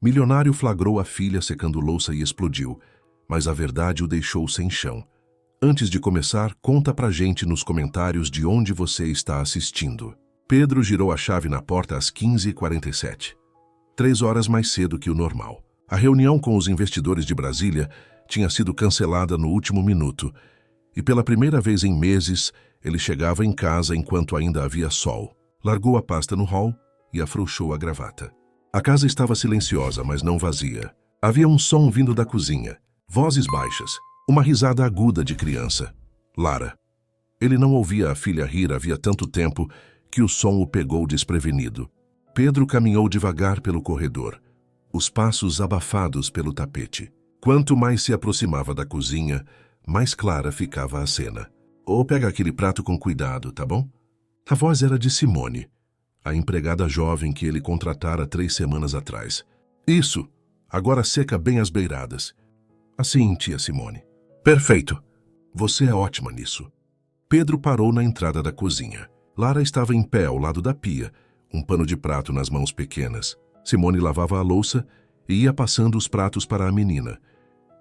Milionário flagrou a filha secando louça e explodiu, mas a verdade o deixou sem chão. Antes de começar, conta pra gente nos comentários de onde você está assistindo. Pedro girou a chave na porta às 15h47. 3 horas mais cedo que o normal. A reunião com os investidores de Brasília tinha sido cancelada no último minuto, e pela primeira vez em meses, ele chegava em casa enquanto ainda havia sol. Largou a pasta no hall e afrouxou a gravata. A casa estava silenciosa, mas não vazia. Havia um som vindo da cozinha. Vozes baixas. Uma risada aguda de criança. Lara. Ele não ouvia a filha rir havia tanto tempo que o som o pegou desprevenido. Pedro caminhou devagar pelo corredor, os passos abafados pelo tapete. Quanto mais se aproximava da cozinha, mais clara ficava a cena. Pega aquele prato com cuidado, tá bom? A voz era de Simone, a empregada jovem que ele contratara 3 semanas atrás. Isso, agora seca bem as beiradas. Assim, tia Simone. Perfeito. Você é ótima nisso. Pedro parou na entrada da cozinha. Lara estava em pé ao lado da pia, um pano de prato nas mãos pequenas. Simone lavava a louça e ia passando os pratos para a menina,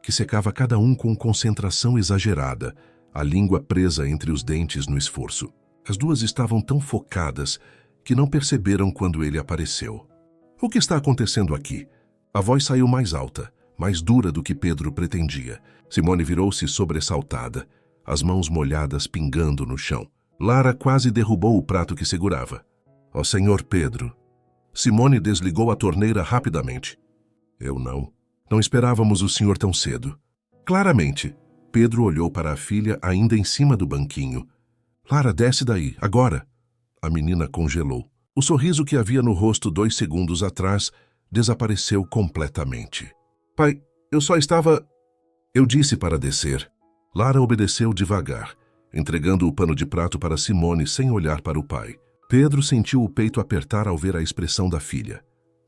que secava cada um com concentração exagerada, a língua presa entre os dentes no esforço. As duas estavam tão focadas que não perceberam quando ele apareceu. O que está acontecendo aqui? A voz saiu mais alta, mais dura do que Pedro pretendia. Simone virou-se sobressaltada, as mãos molhadas pingando no chão. Lara quase derrubou o prato que segurava. Ó senhor Pedro. Simone desligou a torneira rapidamente. Eu não. Não esperávamos o senhor tão cedo. Claramente. Pedro olhou para a filha ainda em cima do banquinho. Lara, desce daí, agora. A menina congelou. O sorriso que havia no rosto 2 segundos atrás desapareceu completamente. Pai, eu só estava... Eu disse para descer. Lara obedeceu devagar, entregando o pano de prato para Simone sem olhar para o pai. Pedro sentiu o peito apertar ao ver a expressão da filha.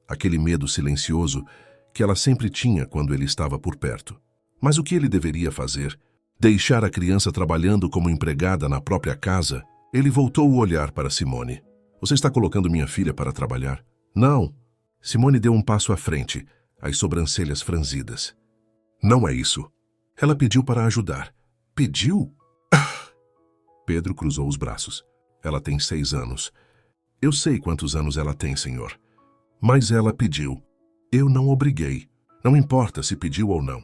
Aquele medo silencioso que ela sempre tinha quando ele estava por perto. Mas o que ele deveria fazer? Deixar a criança trabalhando como empregada na própria casa? Ele voltou o olhar para Simone. Você está colocando minha filha para trabalhar? Não. Simone deu um passo à frente, as sobrancelhas franzidas. Não é isso. Ela pediu para ajudar. Pediu? Pedro cruzou os braços. Ela tem 6 anos. Eu sei quantos anos ela tem, senhor. Mas ela pediu. Eu não obriguei. Não importa se pediu ou não.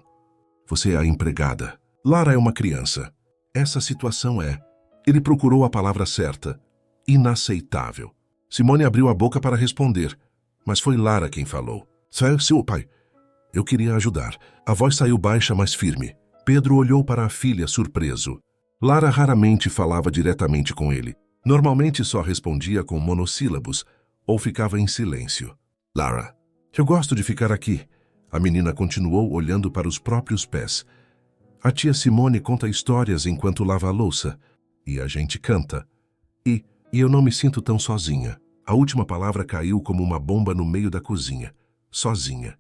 Você é a empregada. Lara é uma criança. Essa situação é... Ele procurou a palavra certa. Inaceitável. Simone abriu a boca para responder, mas foi Lara quem falou. Seu pai. Eu queria ajudar. A voz saiu baixa, mas firme. Pedro olhou para a filha, surpreso. Lara raramente falava diretamente com ele. Normalmente só respondia com monossílabos ou ficava em silêncio. Lara, eu gosto de ficar aqui. A menina continuou olhando para os próprios pés. A tia Simone conta histórias enquanto lava a louça. E a gente canta. E eu não me sinto tão sozinha. A última palavra caiu como uma bomba no meio da cozinha. Sozinha.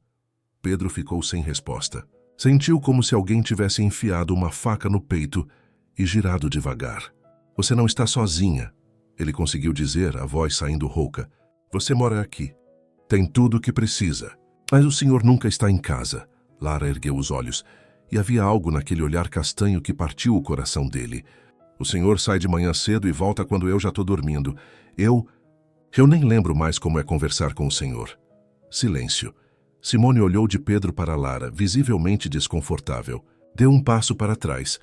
Pedro ficou sem resposta. Sentiu como se alguém tivesse enfiado uma faca no peito e girado devagar. Você não está sozinha, ele conseguiu dizer, a voz saindo rouca. Você mora aqui. Tem tudo o que precisa. Mas o senhor nunca está em casa. Lara ergueu os olhos, e havia algo naquele olhar castanho que partiu o coração dele. O senhor sai de manhã cedo e volta quando eu já estou dormindo. Eu nem lembro mais como é conversar com o senhor. Silêncio. Simone olhou de Pedro para Lara, visivelmente desconfortável. Deu um passo para trás,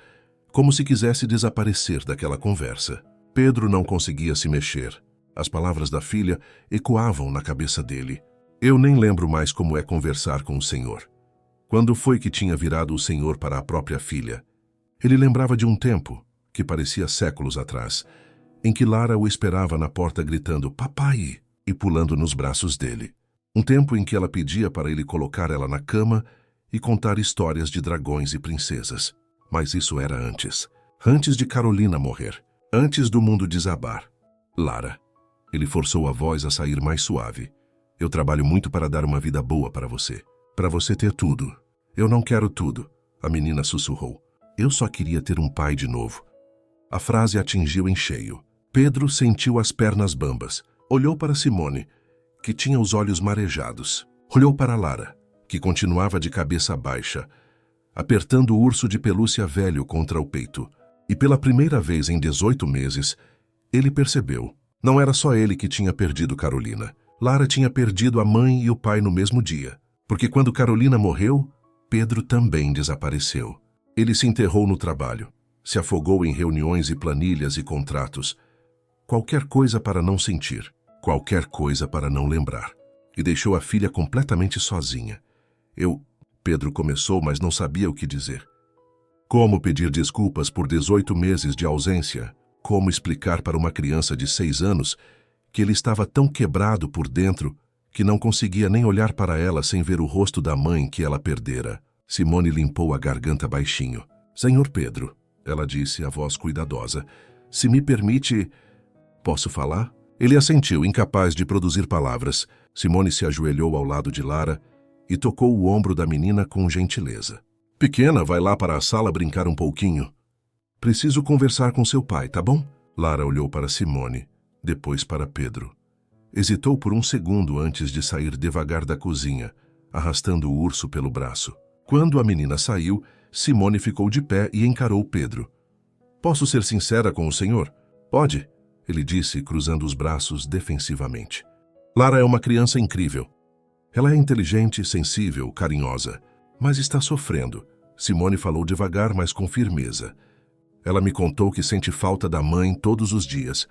como se quisesse desaparecer daquela conversa. Pedro não conseguia se mexer. As palavras da filha ecoavam na cabeça dele. Eu nem lembro mais como é conversar com o senhor. Quando foi que tinha virado o senhor para a própria filha? Ele lembrava de um tempo, que parecia séculos atrás, em que Lara o esperava na porta gritando "Papai!" e pulando nos braços dele. Um tempo em que ela pedia para ele colocar ela na cama e contar histórias de dragões e princesas. Mas isso era antes. Antes de Carolina morrer. Antes do mundo desabar. Lara. Ele forçou a voz a sair mais suave. Eu trabalho muito para dar uma vida boa para você. Para você ter tudo. Eu não quero tudo. A menina sussurrou. Eu só queria ter um pai de novo. A frase atingiu em cheio. Pedro sentiu as pernas bambas. Olhou para Simone, que tinha os olhos marejados. Olhou para Lara, que continuava de cabeça baixa, apertando o urso de pelúcia velho contra o peito. E pela primeira vez em 18 meses, ele percebeu. Não era só ele que tinha perdido Carolina. Lara tinha perdido a mãe e o pai no mesmo dia. Porque quando Carolina morreu, Pedro também desapareceu. Ele se enterrou no trabalho, se afogou em reuniões e planilhas e contratos. Qualquer coisa para não sentir, qualquer coisa para não lembrar. E deixou a filha completamente sozinha. Pedro começou, mas não sabia o que dizer. Como pedir desculpas por 18 meses de ausência? Como explicar para uma criança de 6 anos que ele estava tão quebrado por dentro que não conseguia nem olhar para ela sem ver o rosto da mãe que ela perdera? Simone limpou a garganta baixinho. Senhor Pedro, ela disse, a voz cuidadosa, se me permite, posso falar? Ele assentiu, incapaz de produzir palavras. Simone se ajoelhou ao lado de Lara e tocou o ombro da menina com gentileza. Pequena, vai lá para a sala brincar um pouquinho. Preciso conversar com seu pai, tá bom? Lara olhou para Simone, depois para Pedro. Hesitou por um segundo antes de sair devagar da cozinha, arrastando o urso pelo braço. Quando a menina saiu, Simone ficou de pé e encarou Pedro. Posso ser sincera com o senhor? Pode, ele disse, cruzando os braços defensivamente. Lara é uma criança incrível. Ela é inteligente, sensível, carinhosa, mas está sofrendo. Simone falou devagar, mas com firmeza. Ela me contou que sente falta da mãe todos os dias,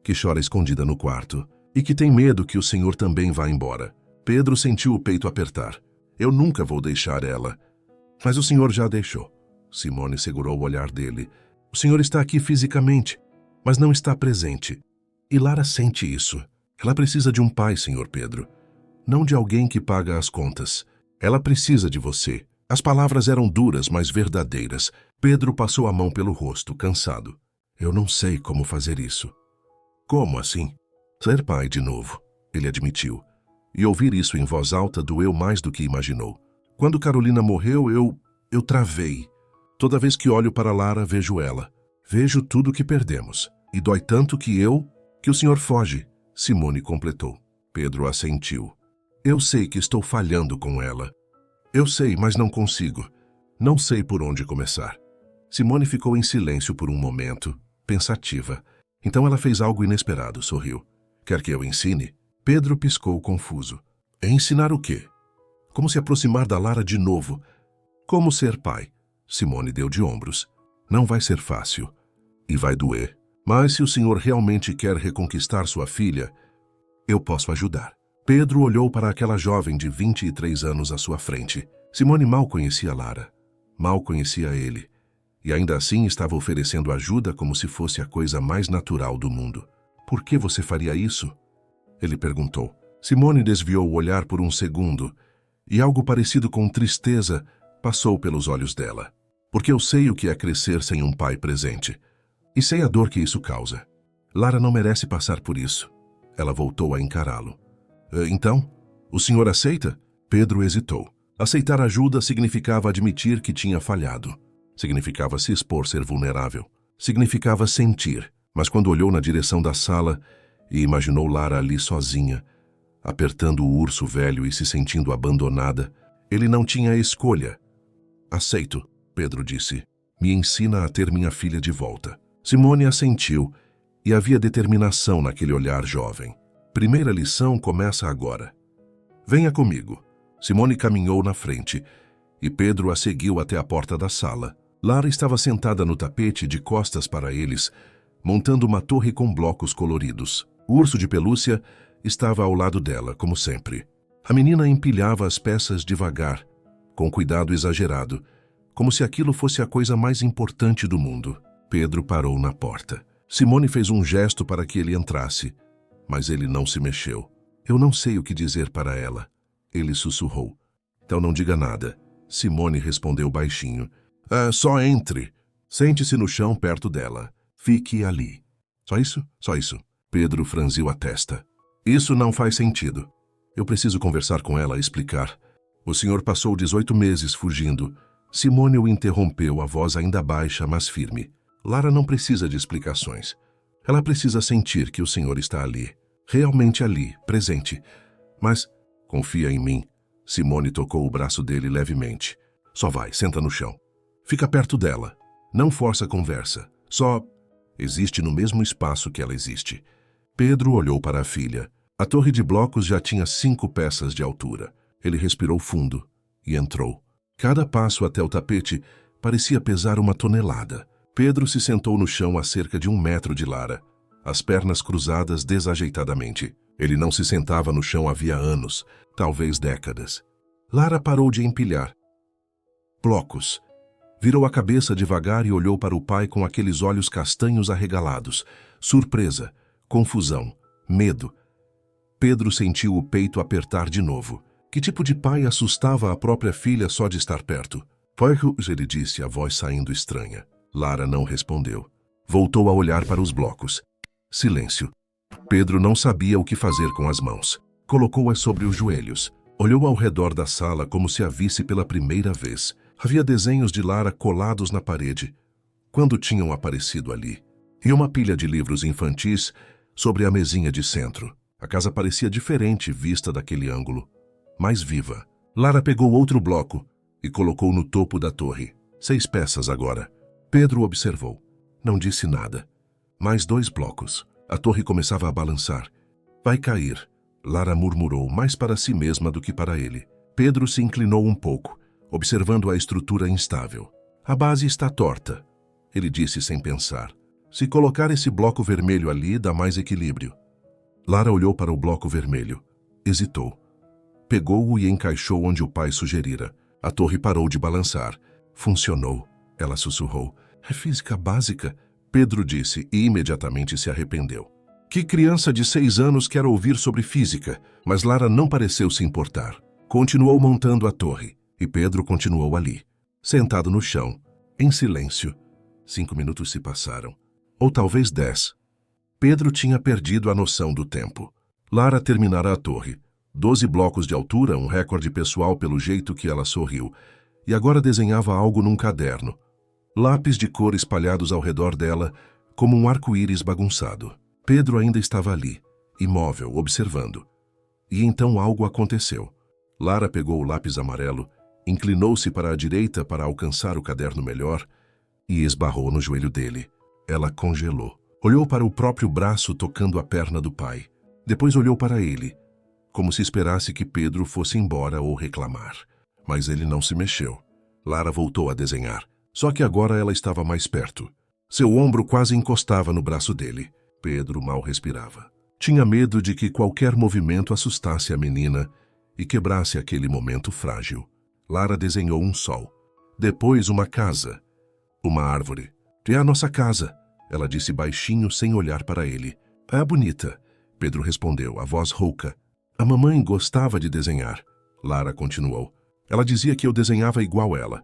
que chora escondida no quarto e que tem medo que o senhor também vá embora. Pedro sentiu o peito apertar. Eu nunca vou deixar ela. Mas o senhor já deixou. Simone segurou o olhar dele. O senhor está aqui fisicamente, mas não está presente. E Lara sente isso. Ela precisa de um pai, senhor Pedro. Não de alguém que paga as contas. Ela precisa de você. As palavras eram duras, mas verdadeiras. Pedro passou a mão pelo rosto, cansado. Eu não sei como fazer isso. Como assim? Ser pai de novo, ele admitiu. E ouvir isso em voz alta doeu mais do que imaginou. Quando Carolina morreu, eu travei. Toda vez que olho para Lara, vejo ela. Vejo tudo que perdemos. E dói tanto que o senhor foge, Simone completou. Pedro assentiu. Eu sei que estou falhando com ela. Eu sei, mas não consigo. Não sei por onde começar. Simone ficou em silêncio por um momento, pensativa. Então ela fez algo inesperado, sorriu. Quer que eu ensine? Pedro piscou confuso. Ensinar o quê? Como se aproximar da Lara de novo. Como ser pai? Simone deu de ombros. Não vai ser fácil. E vai doer. Mas se o senhor realmente quer reconquistar sua filha, eu posso ajudar. Pedro olhou para aquela jovem de 23 anos à sua frente. Simone mal conhecia Lara. Mal conhecia ele. E ainda assim estava oferecendo ajuda como se fosse a coisa mais natural do mundo. Por que você faria isso? Ele perguntou. Simone desviou o olhar por um segundo, e algo parecido com tristeza passou pelos olhos dela. Porque eu sei o que é crescer sem um pai presente. E sei a dor que isso causa. Lara não merece passar por isso. Ela voltou a encará-lo. Então, o senhor aceita? Pedro hesitou. Aceitar ajuda significava admitir que tinha falhado. Significava se expor, ser vulnerável. Significava sentir. Mas quando olhou na direção da sala e imaginou Lara ali sozinha, apertando o urso velho e se sentindo abandonada, ele não tinha escolha. Aceito, Pedro disse. Me ensina a ter minha filha de volta. Simone assentiu e havia determinação naquele olhar jovem. Primeira lição começa agora. Venha comigo. Simone caminhou na frente e Pedro a seguiu até a porta da sala. Lara estava sentada no tapete de costas para eles, montando uma torre com blocos coloridos. O urso de pelúcia estava ao lado dela, como sempre. A menina empilhava as peças devagar, com cuidado exagerado, como se aquilo fosse a coisa mais importante do mundo. Pedro parou na porta. Simone fez um gesto para que ele entrasse, mas ele não se mexeu. Eu não sei o que dizer para ela. Ele sussurrou. Então não diga nada. Simone respondeu baixinho. Só entre. Sente-se no chão perto dela. Fique ali. Só isso? Só isso. Pedro franziu a testa. Isso não faz sentido. Eu preciso conversar com ela, explicar. O senhor passou 18 meses fugindo. Simone o interrompeu, a voz ainda baixa, mas firme. Lara não precisa de explicações. Ela precisa sentir que o senhor está ali. Realmente ali, presente. Mas confia em mim. Simone tocou o braço dele levemente. Só vai, senta no chão. Fica perto dela. Não força a conversa. Só existe no mesmo espaço que ela existe. Pedro olhou para a filha. A torre de blocos já tinha 5 peças de altura. Ele respirou fundo e entrou. Cada passo até o tapete parecia pesar 1 tonelada. Pedro se sentou no chão a cerca de 1 metro de Lara, as pernas cruzadas desajeitadamente. Ele não se sentava no chão havia anos, talvez décadas. Lara parou de empilhar blocos. Virou a cabeça devagar e olhou para o pai com aqueles olhos castanhos arregalados. Surpresa, confusão, medo. Pedro sentiu o peito apertar de novo. Que tipo de pai assustava a própria filha só de estar perto? Foi, ele disse, a voz saindo estranha. Lara não respondeu. Voltou a olhar para os blocos. Silêncio. Pedro não sabia o que fazer com as mãos. Colocou-as sobre os joelhos. Olhou ao redor da sala como se a visse pela primeira vez. Havia desenhos de Lara colados na parede, quando tinham aparecido ali, e uma pilha de livros infantis sobre a mesinha de centro. A casa parecia diferente vista daquele ângulo, mais viva. Lara pegou outro bloco e colocou no topo da torre. 6 peças agora. Pedro observou. Não disse nada. Mais 2 blocos. A torre começava a balançar. Vai cair, Lara murmurou, mais para si mesma do que para ele. Pedro se inclinou um pouco, observando a estrutura instável. A base está torta, ele disse sem pensar. Se colocar esse bloco vermelho ali, dá mais equilíbrio. Lara olhou para o bloco vermelho. Hesitou. Pegou-o e encaixou onde o pai sugerira. A torre parou de balançar. Funcionou, ela sussurrou. É física básica, Pedro disse e imediatamente se arrependeu. Que criança de 6 anos quer ouvir sobre física? Mas Lara não pareceu se importar. Continuou montando a torre. E Pedro continuou ali, sentado no chão, em silêncio. 5 minutos se passaram. Ou talvez 10. Pedro tinha perdido a noção do tempo. Lara terminara a torre. 12 blocos de altura, um recorde pessoal pelo jeito que ela sorriu. E agora desenhava algo num caderno. Lápis de cor espalhados ao redor dela, como um arco-íris bagunçado. Pedro ainda estava ali, imóvel, observando. E então algo aconteceu. Lara pegou o lápis amarelo, inclinou-se para a direita para alcançar o caderno melhor e esbarrou no joelho dele. Ela congelou. Olhou para o próprio braço tocando a perna do pai. Depois olhou para ele, como se esperasse que Pedro fosse embora ou reclamar. Mas ele não se mexeu. Lara voltou a desenhar. Só que agora ela estava mais perto. Seu ombro quase encostava no braço dele. Pedro mal respirava. Tinha medo de que qualquer movimento assustasse a menina e quebrasse aquele momento frágil. Lara desenhou um sol. Depois uma casa. Uma árvore. É a nossa casa, ela disse baixinho sem olhar para ele. É bonita, Pedro respondeu, a voz rouca. A mamãe gostava de desenhar. Lara continuou. Ela dizia que eu desenhava igual ela.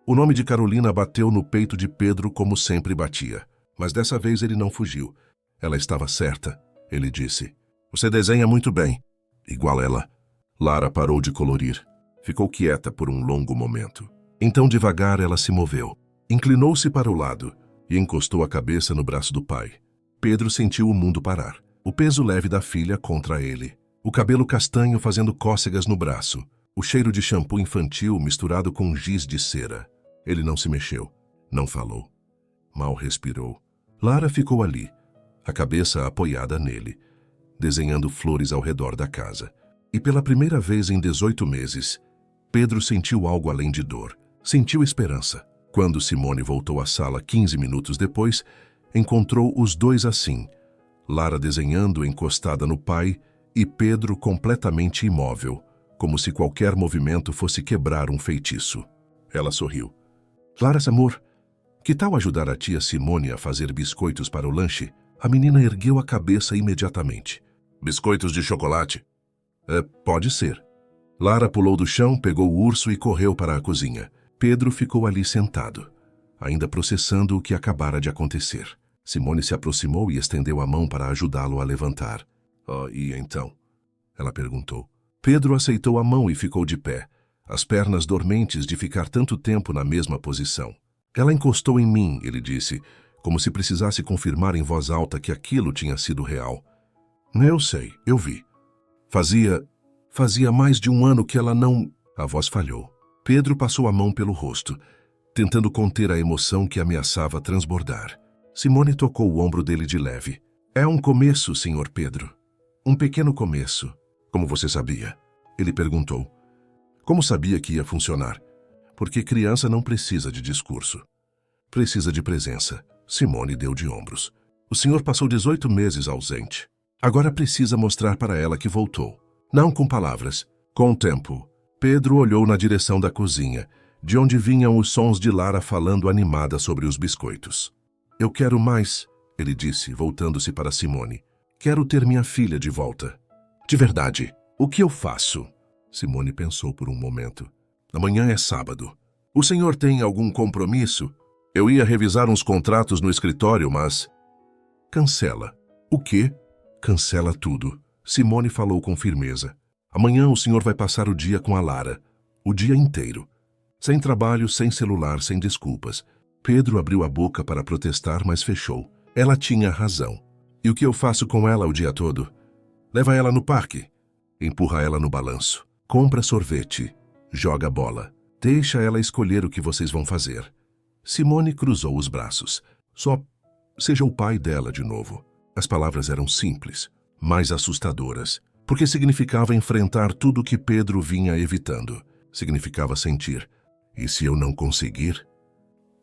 O nome de Carolina bateu no peito de Pedro como sempre batia. Mas dessa vez ele não fugiu. Ela estava certa, ele disse. Você desenha muito bem. Igual ela. Lara parou de colorir. Ficou quieta por um longo momento. Então devagar ela se moveu. Inclinou-se para o lado e encostou a cabeça no braço do pai. Pedro sentiu o mundo parar. O peso leve da filha contra ele. O cabelo castanho fazendo cócegas no braço. O cheiro de shampoo infantil misturado com giz de cera. Ele não se mexeu. Não falou. Mal respirou. Lara ficou ali, a cabeça apoiada nele, desenhando flores ao redor da casa. E pela primeira vez em 18 meses, Pedro sentiu algo além de dor. Sentiu esperança. Quando Simone voltou à sala 15 minutos depois, encontrou os dois assim, Lara desenhando encostada no pai e Pedro completamente imóvel, como se qualquer movimento fosse quebrar um feitiço. Ela sorriu. Lara, amor, que tal ajudar a tia Simone a fazer biscoitos para o lanche? A menina ergueu a cabeça imediatamente. Biscoitos de chocolate? Pode ser. Lara pulou do chão, pegou o urso e correu para a cozinha. Pedro ficou ali sentado, ainda processando o que acabara de acontecer. Simone se aproximou e estendeu a mão para ajudá-lo a levantar. E então? Ela perguntou. Pedro aceitou a mão e ficou de pé, as pernas dormentes de ficar tanto tempo na mesma posição. Ela encostou em mim, ele disse, como se precisasse confirmar em voz alta que aquilo tinha sido real. Eu sei, eu vi. Fazia mais de um ano que ela não... A voz falhou. Pedro passou a mão pelo rosto, tentando conter a emoção que ameaçava transbordar. Simone tocou o ombro dele de leve. É um começo, Sr. Pedro. Um pequeno começo. Como você sabia? Ele perguntou. Como sabia que ia funcionar? Porque criança não precisa de discurso. Precisa de presença. Simone deu de ombros. O senhor passou 18 meses ausente. Agora precisa mostrar para ela que voltou. Não com palavras, com o tempo. Pedro olhou na direção da cozinha, de onde vinham os sons de Lara falando animada sobre os biscoitos. Eu quero mais, ele disse, voltando-se para Simone. Quero ter minha filha de volta. De verdade, o que eu faço? Simone pensou por um momento. Amanhã é sábado. O senhor tem algum compromisso? Eu ia revisar uns contratos no escritório, mas... Cancela. O quê? Cancela tudo. Simone falou com firmeza. Amanhã o senhor vai passar o dia com a Lara. O dia inteiro. Sem trabalho, sem celular, sem desculpas. Pedro abriu a boca para protestar, mas fechou. Ela tinha razão. E o que eu faço com ela o dia todo? Leva ela no parque. Empurra ela no balanço. Compra sorvete. Joga bola. Deixa ela escolher o que vocês vão fazer. Simone cruzou os braços. Só seja o pai dela de novo. As palavras eram simples, mas assustadoras, porque significava enfrentar tudo o que Pedro vinha evitando. Significava sentir. E se eu não conseguir?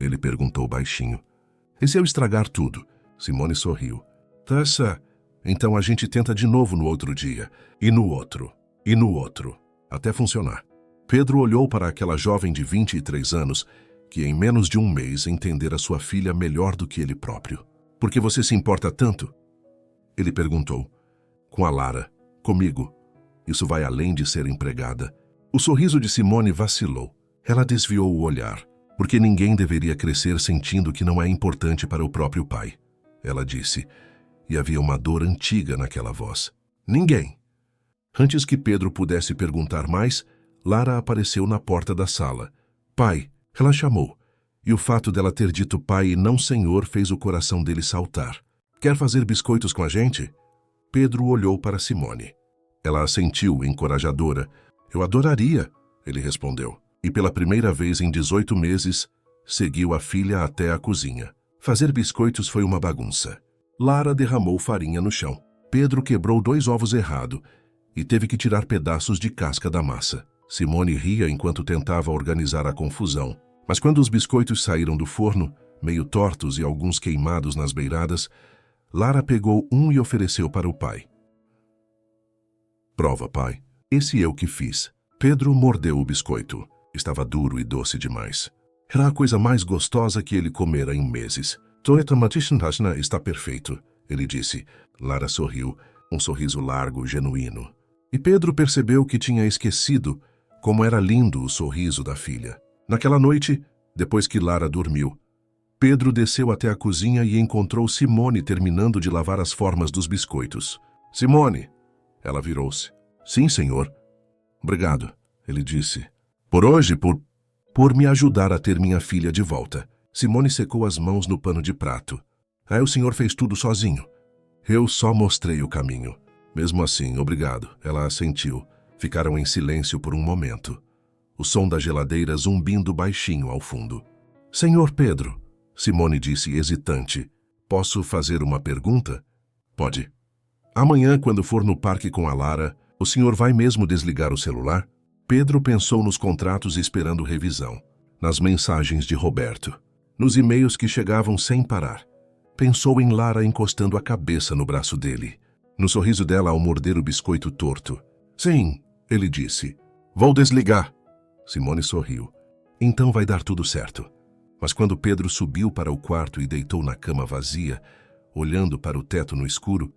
Ele perguntou baixinho. E se eu estragar tudo? Simone sorriu. Tessa, então a gente tenta de novo no outro dia. E no outro. E no outro. Até funcionar. Pedro olhou para aquela jovem de 23 anos que em menos de um mês entendera sua filha melhor do que ele próprio. Por que você se importa tanto? Ele perguntou. Com a Lara. Comigo. Isso vai além de ser empregada. O sorriso de Simone vacilou. Ela desviou o olhar, porque ninguém deveria crescer sentindo que não é importante para o próprio pai. Ela disse, e havia uma dor antiga naquela voz. Ninguém. Antes que Pedro pudesse perguntar mais, Lara apareceu na porta da sala. Pai, ela chamou, e o fato dela ter dito pai e não senhor fez o coração dele saltar. Quer fazer biscoitos com a gente? Pedro olhou para Simone. Ela assentiu, encorajadora. Eu adoraria, ele respondeu. E pela primeira vez em 18 meses, seguiu a filha até a cozinha. Fazer biscoitos foi uma bagunça. Lara derramou farinha no chão. Pedro quebrou 2 ovos errado e teve que tirar pedaços de casca da massa. Simone ria enquanto tentava organizar a confusão. Mas quando os biscoitos saíram do forno, meio tortos e alguns queimados nas beiradas, Lara pegou um e ofereceu para o pai. Prova, pai. Esse eu que fiz. Pedro mordeu o biscoito. Estava duro e doce demais. Era a coisa mais gostosa que ele comera em meses. Toeta Matishntashna está perfeito, ele disse. Lara sorriu, um sorriso largo, genuíno. E Pedro percebeu que tinha esquecido como era lindo o sorriso da filha. Naquela noite, depois que Lara dormiu, Pedro desceu até a cozinha e encontrou Simone terminando de lavar as formas dos biscoitos. Simone! Ela virou-se. Sim, senhor. Obrigado, ele disse. Por hoje, por me ajudar a ter minha filha de volta. Simone secou as mãos no pano de prato. Aí o senhor fez tudo sozinho. Eu só mostrei o caminho. Mesmo assim, obrigado. Ela assentiu. Ficaram em silêncio por um momento. O som da geladeira zumbindo baixinho ao fundo. Senhor Pedro, Simone disse hesitante. Posso fazer uma pergunta? Pode. Amanhã, quando for no parque com a Lara, o senhor vai mesmo desligar o celular? Pedro pensou nos contratos esperando revisão, nas mensagens de Roberto, nos e-mails que chegavam sem parar. Pensou em Lara encostando a cabeça no braço dele, no sorriso dela ao morder o biscoito torto. Sim, ele disse. Vou desligar. Simone sorriu. Então vai dar tudo certo. Mas quando Pedro subiu para o quarto e deitou na cama vazia, olhando para o teto no escuro,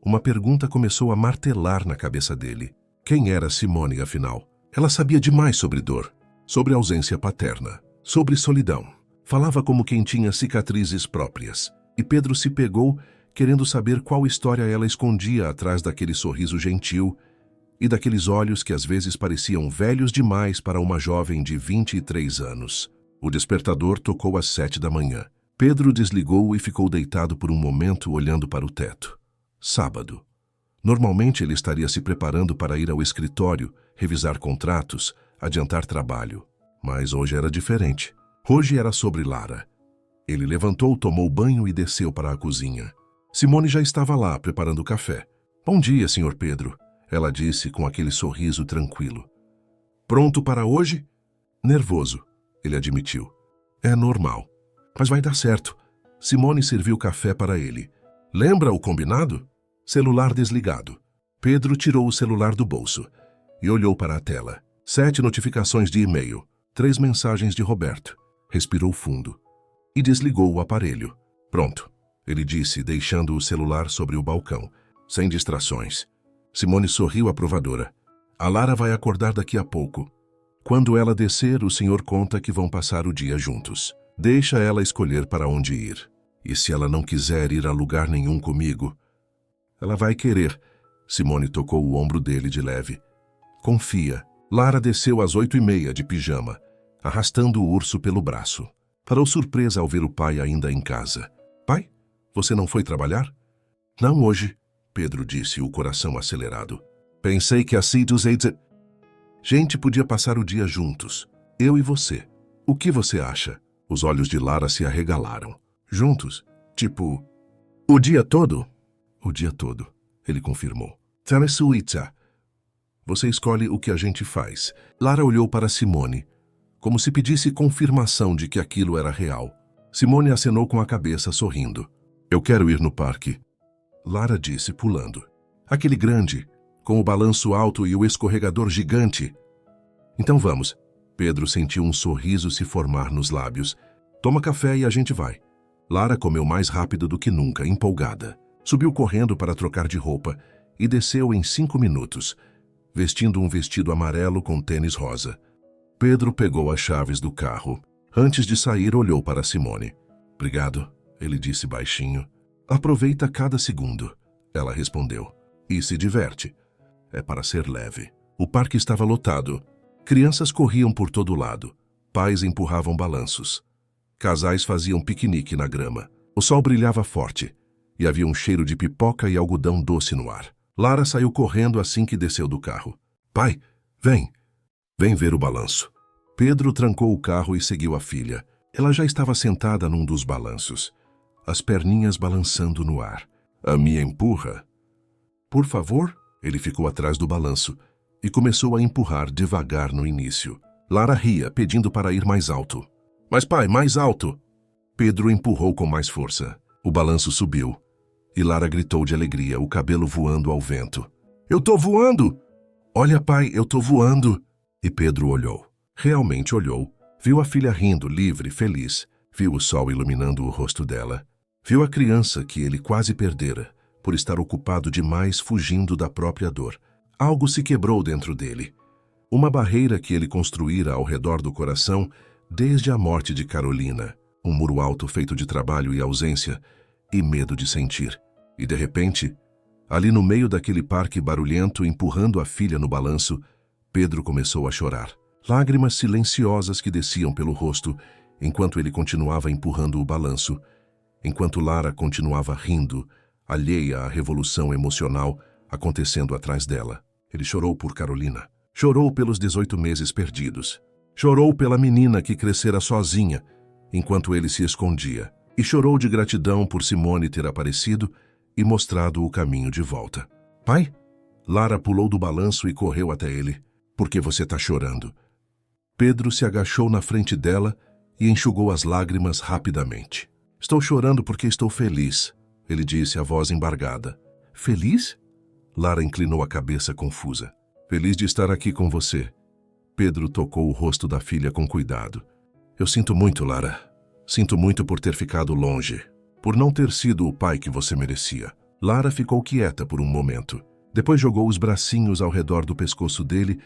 uma pergunta começou a martelar na cabeça dele. Quem era Simone, afinal? Ela sabia demais sobre dor, sobre ausência paterna, sobre solidão. Falava como quem tinha cicatrizes próprias. E Pedro se pegou querendo saber qual história ela escondia atrás daquele sorriso gentil e daqueles olhos que às vezes pareciam velhos demais para uma jovem de 23 anos. O despertador tocou às 7 da manhã. Pedro desligou e ficou deitado por um momento olhando para o teto. Sábado. Normalmente ele estaria se preparando para ir ao escritório, revisar contratos, adiantar trabalho. Mas hoje era diferente. Hoje era sobre Lara. Ele levantou, tomou banho e desceu para a cozinha. Simone já estava lá, preparando o café. Bom dia, Sr. Pedro, ela disse com aquele sorriso tranquilo. Pronto para hoje? Nervoso, ele admitiu. É normal. Mas vai dar certo. Simone serviu café para ele. Lembra o combinado? Celular desligado. Pedro tirou o celular do bolso e olhou para a tela. 7 notificações de e-mail, 3 mensagens de Roberto. Respirou fundo e desligou o aparelho. Pronto, ele disse, deixando o celular sobre o balcão, sem distrações. Simone sorriu aprovadora. A Lara vai acordar daqui a pouco. Quando ela descer, o senhor conta que vão passar o dia juntos. Deixa ela escolher para onde ir. E se ela não quiser ir a lugar nenhum comigo, ela vai querer. Simone tocou o ombro dele de leve. Confia. Lara desceu às 8h30 de pijama, arrastando o urso pelo braço. Parou surpresa ao ver o pai ainda em casa. Pai, você não foi trabalhar? Não hoje, Pedro disse, o coração acelerado. Pensei que assim dos gente podia passar o dia juntos. Eu e você. O que você acha? Os olhos de Lara se arregalaram. Juntos? Tipo, o dia todo? O dia todo, ele confirmou. Tanesuita. Você escolhe o que a gente faz. Lara olhou para Simone, como se pedisse confirmação de que aquilo era real. Simone acenou com a cabeça, sorrindo. Eu quero ir no parque. Lara disse, pulando. Aquele grande, com o balanço alto e o escorregador gigante. Então vamos. Pedro sentiu um sorriso se formar nos lábios. Toma café e a gente vai. Lara comeu mais rápido do que nunca, empolgada. Subiu correndo para trocar de roupa e desceu em 5 minutos, vestindo um vestido amarelo com tênis rosa. Pedro pegou as chaves do carro. Antes de sair, olhou para Simone. Obrigado, ele disse baixinho. Aproveita cada segundo, ela respondeu. E se diverte. É para ser leve. O parque estava lotado. Crianças corriam por todo lado. Pais empurravam balanços. Casais faziam piquenique na grama. O sol brilhava forte e havia um cheiro de pipoca e algodão doce no ar. Lara saiu correndo assim que desceu do carro. Pai, vem. Vem ver o balanço. Pedro trancou o carro e seguiu a filha. Ela já estava sentada num dos balanços, as perninhas balançando no ar. A minha empurra. Por favor? Ele ficou atrás do balanço e começou a empurrar devagar no início. Lara ria, pedindo para ir mais alto. Mas pai, mais alto! Pedro empurrou com mais força. O balanço subiu e Lara gritou de alegria, o cabelo voando ao vento. Eu tô voando! Olha pai, eu tô voando! E Pedro olhou. Realmente olhou. Viu a filha rindo, livre, feliz. Viu o sol iluminando o rosto dela. Viu a criança que ele quase perdera, por estar ocupado demais fugindo da própria dor. Algo se quebrou dentro dele. Uma barreira que ele construíra ao redor do coração desde a morte de Carolina. Um muro alto feito de trabalho e ausência e medo de sentir. E de repente, ali no meio daquele parque barulhento, empurrando a filha no balanço, Pedro começou a chorar. Lágrimas silenciosas que desciam pelo rosto enquanto ele continuava empurrando o balanço, enquanto Lara continuava rindo, alheia à revolução emocional acontecendo atrás dela. Ele chorou por Carolina. Chorou pelos 18 meses perdidos. Chorou pela menina que crescera sozinha, enquanto ele se escondia. E chorou de gratidão por Simone ter aparecido e mostrado o caminho de volta. Pai? Lara pulou do balanço e correu até ele. Por que você está chorando? Pedro se agachou na frente dela e enxugou as lágrimas rapidamente. Estou chorando porque estou feliz, ele disse, a voz embargada. Feliz? Lara inclinou a cabeça confusa. Feliz de estar aqui com você. Pedro tocou o rosto da filha com cuidado. Eu sinto muito, Lara. Sinto muito por ter ficado longe, por não ter sido o pai que você merecia. Lara ficou quieta por um momento. Depois jogou os bracinhos ao redor do pescoço dele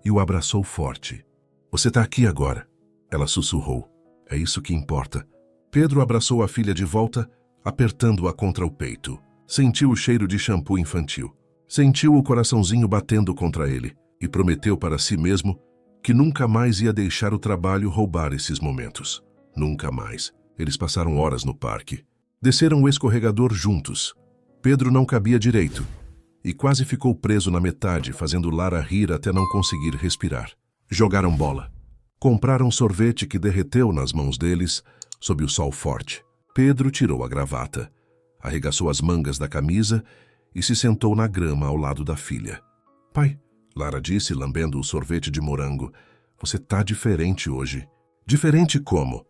e o abraçou forte. Você está aqui agora, ela sussurrou. É isso que importa. Pedro abraçou a filha de volta, apertando-a contra o peito. Sentiu o cheiro de shampoo infantil. Sentiu o coraçãozinho batendo contra ele e prometeu para si mesmo que nunca mais ia deixar o trabalho roubar esses momentos. Nunca mais. Eles passaram horas no parque. Desceram o escorregador juntos. Pedro não cabia direito e quase ficou preso na metade, fazendo Lara rir até não conseguir respirar. Jogaram bola. Compraram sorvete que derreteu nas mãos deles sob o sol forte. Pedro tirou a gravata, arregaçou as mangas da camisa e se sentou na grama ao lado da filha. Pai, Lara disse, lambendo o sorvete de morango, você tá diferente hoje. Diferente como?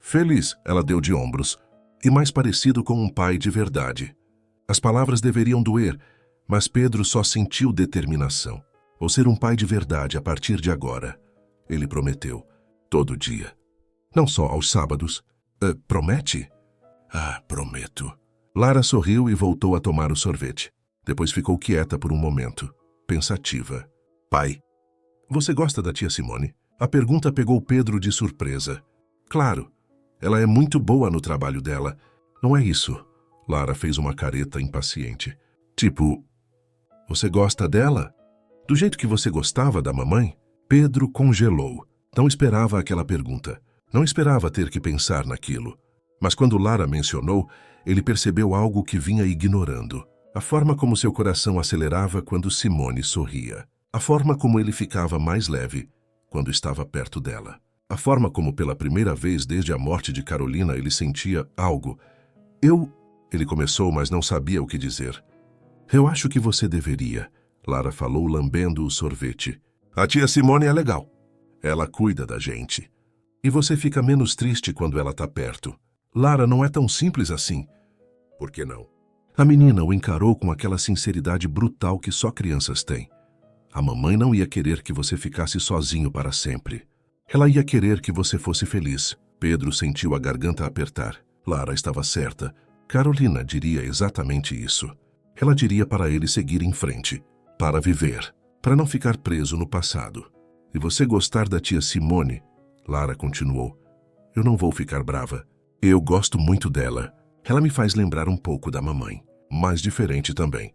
Feliz, ela deu de ombros, e mais parecido com um pai de verdade. As palavras deveriam doer, mas Pedro só sentiu determinação. Vou ser um pai de verdade a partir de agora. Ele prometeu. Todo dia. Não só aos sábados. Promete? Prometo. Lara sorriu e voltou a tomar o sorvete. Depois ficou quieta por um momento, pensativa. Pai, você gosta da tia Simone? A pergunta pegou Pedro de surpresa. Claro, ela é muito boa no trabalho dela. Não é isso. Lara fez uma careta impaciente. Tipo, você gosta dela? Do jeito que você gostava da mamãe? Pedro congelou. Não esperava aquela pergunta. Não esperava ter que pensar naquilo. Mas quando Lara mencionou, ele percebeu algo que vinha ignorando. A forma como seu coração acelerava quando Simone sorria. A forma como ele ficava mais leve quando estava perto dela. A forma como pela primeira vez desde a morte de Carolina ele sentia algo. Ele começou, mas não sabia o que dizer. Eu acho que você deveria, Lara falou lambendo o sorvete. A tia Simone é legal. Ela cuida da gente. E você fica menos triste quando ela tá perto. Lara, não é tão simples assim. Por que não? A menina o encarou com aquela sinceridade brutal que só crianças têm. A mamãe não ia querer que você ficasse sozinho para sempre. Ela ia querer que você fosse feliz. Pedro sentiu a garganta apertar. Lara estava certa. Carolina diria exatamente isso. Ela diria para ele seguir em frente, para viver, para não ficar preso no passado. E você gostar da tia Simone, Lara continuou. Eu não vou ficar brava. Eu gosto muito dela. Ela me faz lembrar um pouco da mamãe, mas diferente também.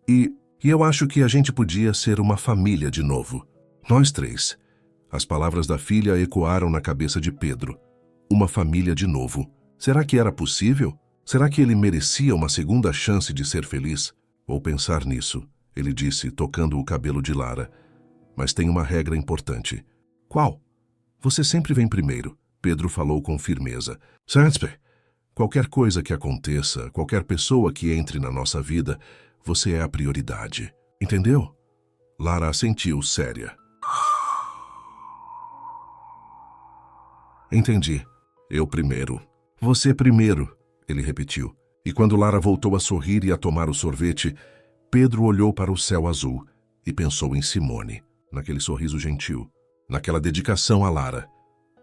E eu acho que a gente podia ser uma família de novo. Nós três. As palavras da filha ecoaram na cabeça de Pedro. Uma família de novo. Será que era possível? Será que ele merecia uma segunda chance de ser feliz? Vou pensar nisso, ele disse, tocando o cabelo de Lara. Mas tem uma regra importante. Qual? Você sempre vem primeiro, Pedro falou com firmeza. Sabe? Qualquer coisa que aconteça, qualquer pessoa que entre na nossa vida, você é a prioridade. Entendeu? Lara assentiu, séria. Entendi. Eu primeiro. Você primeiro, ele repetiu. E quando Lara voltou a sorrir e a tomar o sorvete, Pedro olhou para o céu azul e pensou em Simone, naquele sorriso gentil, naquela dedicação a Lara,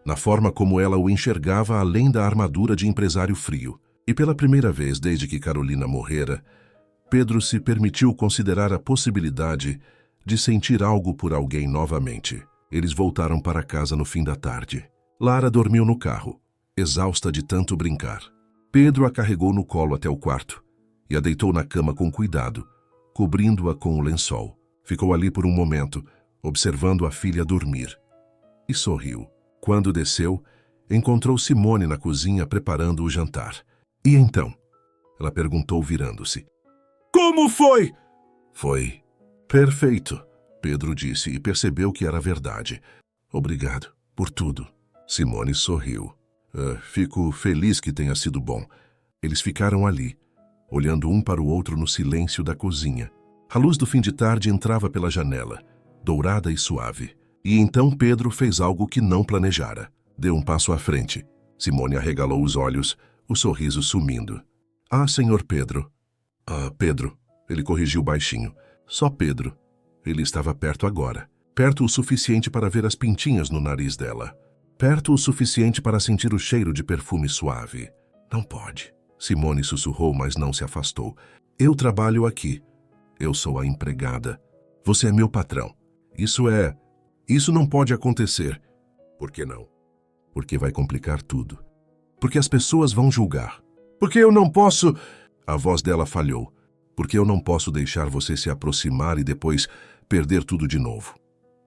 na forma como ela o enxergava além da armadura de empresário frio. E pela primeira vez desde que Carolina morrera, Pedro se permitiu considerar a possibilidade de sentir algo por alguém novamente. Eles voltaram para casa no fim da tarde. Lara dormiu no carro, exausta de tanto brincar. Pedro a carregou no colo até o quarto e a deitou na cama com cuidado, cobrindo-a com o lençol. Ficou ali por um momento, observando a filha dormir. E sorriu. Quando desceu, encontrou Simone na cozinha preparando o jantar. E então? Ela perguntou virando-se. Como foi? Foi perfeito, Pedro disse e percebeu que era verdade. Obrigado por tudo. Simone sorriu. Fico feliz que tenha sido bom. Eles ficaram ali, olhando um para o outro no silêncio da cozinha. A luz do fim de tarde entrava pela janela, dourada e suave. E então Pedro fez algo que não planejara. Deu um passo à frente. Simone arregalou os olhos, o sorriso sumindo. Ah, senhor Pedro. Pedro. Ele corrigiu baixinho. Só Pedro. Ele estava perto agora. Perto o suficiente para ver as pintinhas no nariz dela. Perto o suficiente para sentir o cheiro de perfume suave. Não pode. Simone sussurrou, mas não se afastou. Eu trabalho aqui. Eu sou a empregada. Você é meu patrão. Isso não pode acontecer. Por que não? Porque vai complicar tudo. Porque as pessoas vão julgar. Porque eu não posso... A voz dela falhou. Porque eu não posso deixar você se aproximar e depois perder tudo de novo.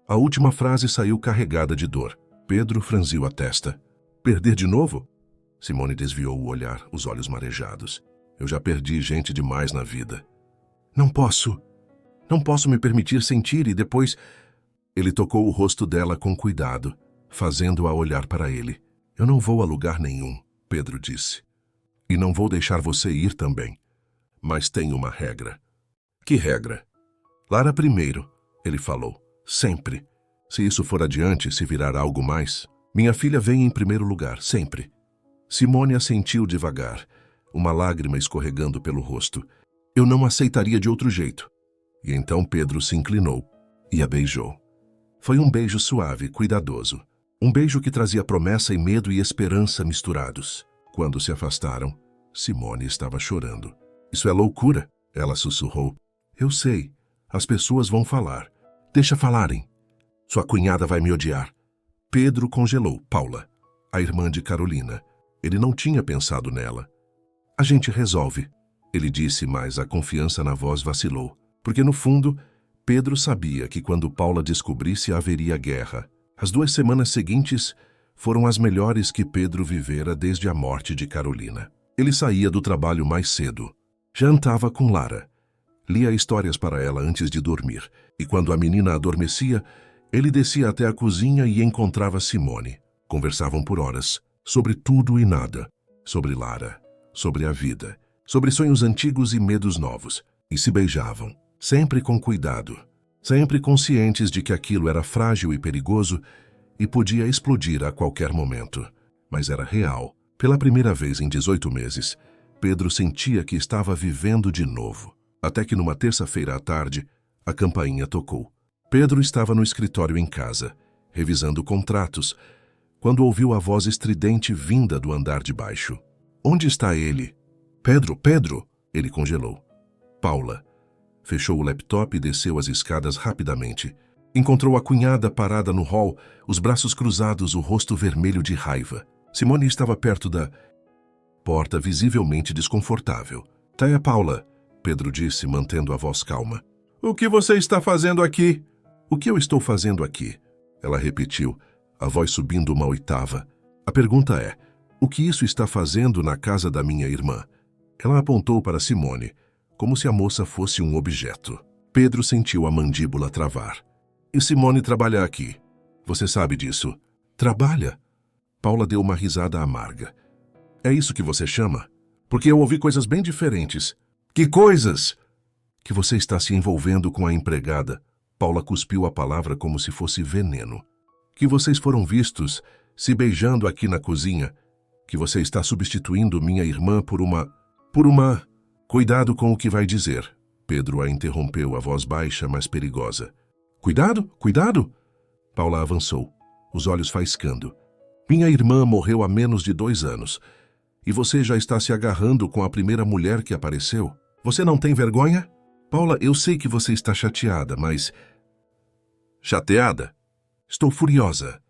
A última frase saiu carregada de dor. Pedro franziu a testa. Perder de novo? Simone desviou o olhar, os olhos marejados. Eu já perdi gente demais na vida. Não posso me permitir sentir e depois... Ele tocou o rosto dela com cuidado, fazendo-a olhar para ele. Eu não vou a lugar nenhum, Pedro disse. E não vou deixar você ir também. Mas tem uma regra. Que regra? Lara primeiro, ele falou. Sempre. Se isso for adiante, se virar algo mais, minha filha vem em primeiro lugar, sempre. Simone assentiu devagar, uma lágrima escorregando pelo rosto. Eu não aceitaria de outro jeito. E então Pedro se inclinou e a beijou. Foi um beijo suave, cuidadoso. Um beijo que trazia promessa e medo e esperança misturados. Quando se afastaram, Simone estava chorando. Isso é loucura, ela sussurrou. Eu sei, as pessoas vão falar. Deixa falarem. Sua cunhada vai me odiar. Pedro congelou Paula, a irmã de Carolina. Ele não tinha pensado nela. A gente resolve, ele disse, mas a confiança na voz vacilou. Porque, no fundo, Pedro sabia que quando Paula descobrisse haveria guerra. As 2 semanas seguintes foram as melhores que Pedro vivera desde a morte de Carolina. Ele saía do trabalho mais cedo. Jantava com Lara. Lia histórias para ela antes de dormir. E quando a menina adormecia, ele descia até a cozinha e encontrava Simone. Conversavam por horas, sobre tudo e nada. Sobre Lara, sobre a vida, sobre sonhos antigos e medos novos. E se beijavam, sempre com cuidado, sempre conscientes de que aquilo era frágil e perigoso e podia explodir a qualquer momento. Mas era real. Pela primeira vez em 18 meses, Pedro sentia que estava vivendo de novo. Até que numa terça-feira à tarde, a campainha tocou. Pedro estava no escritório em casa, revisando contratos, quando ouviu a voz estridente vinda do andar de baixo. Onde está ele? Pedro, Pedro! Ele congelou. Paula. Fechou o laptop e desceu as escadas rapidamente. Encontrou a cunhada parada no hall, os braços cruzados, o rosto vermelho de raiva. Simone estava perto da porta, visivelmente desconfortável. Tá, é Paula, Pedro disse, mantendo a voz calma. O que você está fazendo aqui? O que eu estou fazendo aqui? Ela repetiu, a voz subindo uma oitava. A pergunta é, o que isso está fazendo na casa da minha irmã? Ela apontou para Simone, como se a moça fosse um objeto. Pedro sentiu a mandíbula travar. E Simone trabalha aqui. Você sabe disso. Trabalha? Paula deu uma risada amarga. É isso que você chama? Porque eu ouvi coisas bem diferentes. Que coisas? Que você está se envolvendo com a empregada. Paula cuspiu a palavra como se fosse veneno. Que vocês foram vistos se beijando aqui na cozinha. Que você está substituindo minha irmã por uma... Cuidado com o que vai dizer. Pedro a interrompeu, a voz baixa, mas perigosa. Cuidado, cuidado! Paula avançou, os olhos faiscando. Minha irmã morreu há menos de 2 anos. E você já está se agarrando com a primeira mulher que apareceu? Você não tem vergonha? Paula, eu sei que você está chateada, mas... Chateada? Estou furiosa.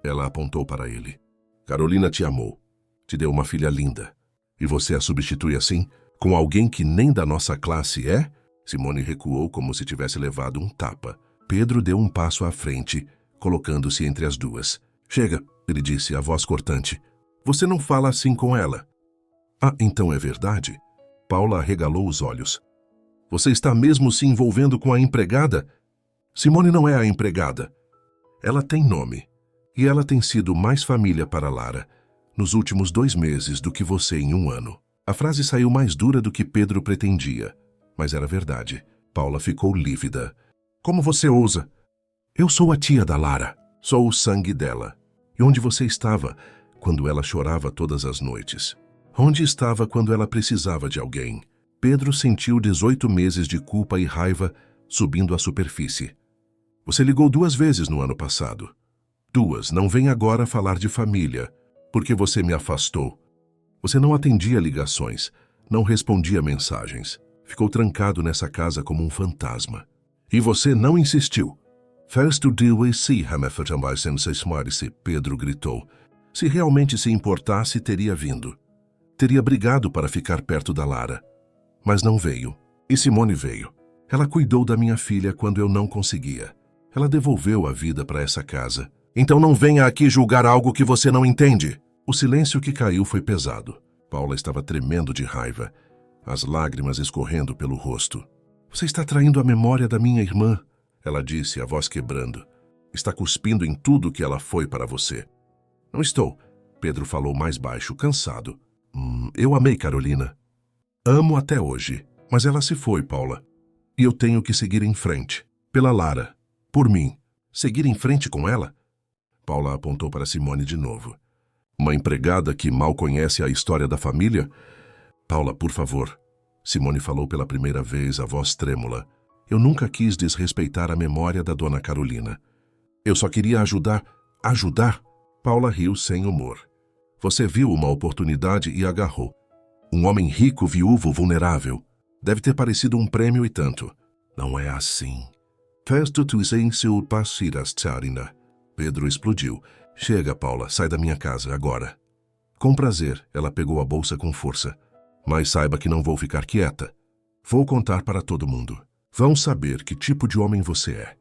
Ela apontou para ele. Carolina te amou. Te deu uma filha linda. E você a substitui assim? Com alguém que nem da nossa classe é? Simone recuou como se tivesse levado um tapa. Pedro deu um passo à frente, colocando-se entre as duas. Chega, ele disse, a voz cortante. Você não fala assim com ela. Ah, então é verdade? Paula arregalou os olhos. Você está mesmo se envolvendo com a empregada? Simone não é a empregada. Ela tem nome. E ela tem sido mais família para Lara nos últimos 2 meses do que você em 1 ano. A frase saiu mais dura do que Pedro pretendia, mas era verdade. Paula ficou lívida. Como você ousa? Eu sou a tia da Lara. Sou o sangue dela. E onde você estava quando ela chorava todas as noites? Onde estava quando ela precisava de alguém? Pedro sentiu 18 meses de culpa e raiva subindo à superfície. Você ligou 2 vezes no ano passado. 2, não vem agora falar de família, porque você me afastou. Você não atendia ligações, não respondia mensagens. Ficou trancado nessa casa como um fantasma. E você não insistiu. First to deal with see, Pedro gritou. Se realmente se importasse, teria vindo. Teria brigado para ficar perto da Lara. Mas não veio. E Simone veio. Ela cuidou da minha filha quando eu não conseguia. Ela devolveu a vida para essa casa. Então não venha aqui julgar algo que você não entende. O silêncio que caiu foi pesado. Paula estava tremendo de raiva, as lágrimas escorrendo pelo rosto. Você está traindo a memória da minha irmã, ela disse, a voz quebrando. Está cuspindo em tudo que ela foi para você. Não estou, Pedro falou mais baixo, cansado. Eu amei Carolina. Amo até hoje, mas ela se foi, Paula. E eu tenho que seguir em frente. Pela Lara. Por mim. Seguir em frente com ela? Paula apontou para Simone de novo. Uma empregada que mal conhece a história da família? Paula, por favor. Simone falou pela primeira vez, a voz trêmula. Eu nunca quis desrespeitar a memória da dona Carolina. Eu só queria ajudar. Ajudar? Paula riu sem humor. Você viu uma oportunidade e agarrou. Um homem rico, viúvo, vulnerável. Deve ter parecido um prêmio e tanto. Não é assim. Festo tu sem seu parciras, Tsarina. Pedro explodiu. Chega, Paula, sai da minha casa, agora. Com prazer, ela pegou a bolsa com força. Mas saiba que não vou ficar quieta. Vou contar para todo mundo. Vão saber que tipo de homem você é.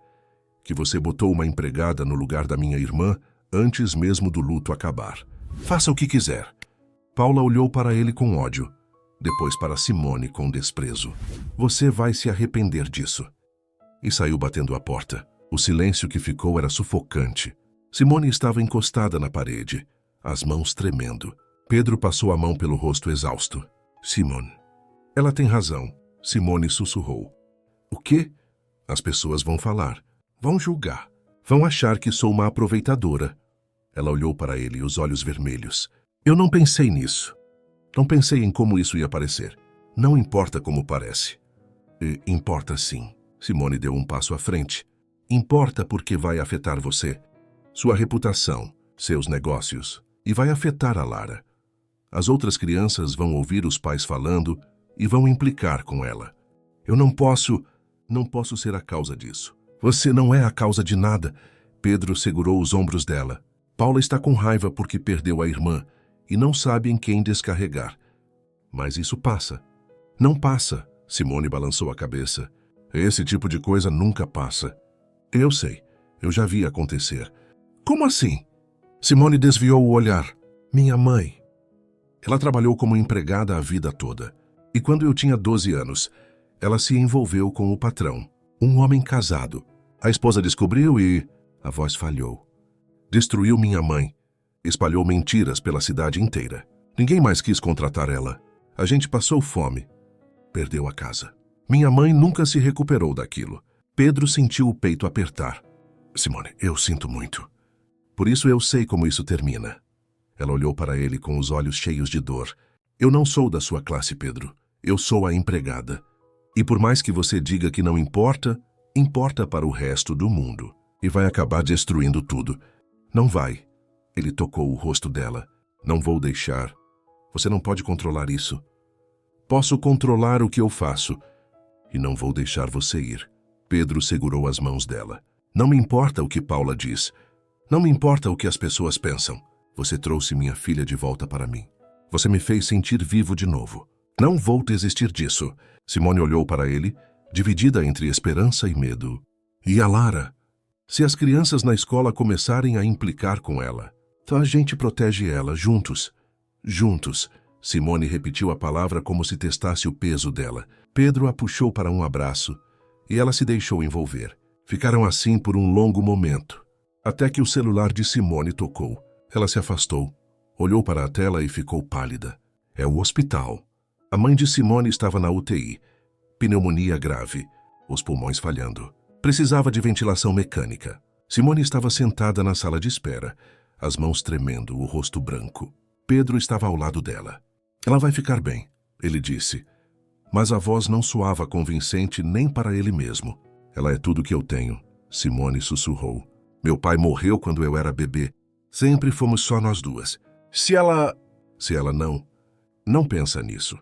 Que você botou uma empregada no lugar da minha irmã antes mesmo do luto acabar. Faça o que quiser. Paula olhou para ele com ódio. Depois para Simone com desprezo. Você vai se arrepender disso. E saiu batendo a porta. O silêncio que ficou era sufocante. Simone estava encostada na parede, as mãos tremendo. Pedro passou a mão pelo rosto exausto. Simone. Ela tem razão. Simone sussurrou. O quê? As pessoas vão falar. Vão julgar. Vão achar que sou uma aproveitadora. Ela olhou para ele, os olhos vermelhos. Eu não pensei nisso. Não pensei em como isso ia parecer. Não importa como parece. Importa sim. Simone deu um passo à frente. Importa porque vai afetar você. Sua reputação, seus negócios. E vai afetar a Lara. As outras crianças vão ouvir os pais falando e vão implicar com ela. Eu não posso ser a causa disso. Você não é a causa de nada. Pedro segurou os ombros dela. Paula está com raiva porque perdeu a irmã e não sabe em quem descarregar. Mas isso passa. Não passa. Simone balançou a cabeça. Esse tipo de coisa nunca passa. Eu sei. Eu já vi acontecer. Como assim? Simone desviou o olhar. Minha mãe. Ela trabalhou como empregada a vida toda. E quando eu tinha 12 anos, ela se envolveu com o patrão, um homem casado. A esposa descobriu e... A voz falhou. Destruiu minha mãe. Espalhou mentiras pela cidade inteira. Ninguém mais quis contratar ela. A gente passou fome. Perdeu a casa. Minha mãe nunca se recuperou daquilo. Pedro sentiu o peito apertar. Simone, eu sinto muito. Por isso eu sei como isso termina. Ela olhou para ele com os olhos cheios de dor. Eu não sou da sua classe, Pedro. Eu sou a empregada. E por mais que você diga que não importa, importa para o resto do mundo. E vai acabar destruindo tudo. Não vai. Ele tocou o rosto dela. Não vou deixar. Você não pode controlar isso. Posso controlar o que eu faço. E não vou deixar você ir. Pedro segurou as mãos dela. Não me importa o que Paula diz. Não me importa o que as pessoas pensam. Você trouxe minha filha de volta para mim. Você me fez sentir vivo de novo. Não vou desistir disso. Simone olhou para ele, dividida entre esperança e medo. E a Lara? Se as crianças na escola começarem a implicar com ela, então a gente protege ela, juntos. Juntos. Simone repetiu a palavra como se testasse o peso dela. Pedro a puxou para um abraço e ela se deixou envolver. Ficaram assim por um longo momento, até que o celular de Simone tocou. Ela se afastou, olhou para a tela e ficou pálida. É o hospital. A mãe de Simone estava na UTI. Pneumonia grave, os pulmões falhando. Precisava de ventilação mecânica. Simone estava sentada na sala de espera, as mãos tremendo, o rosto branco. Pedro estava ao lado dela. Ela vai ficar bem, ele disse. Mas a voz não soava convincente nem para ele mesmo. Ela é tudo que eu tenho, Simone sussurrou. Meu pai morreu quando eu era bebê. Sempre fomos só nós duas. Se ela não pensa nisso.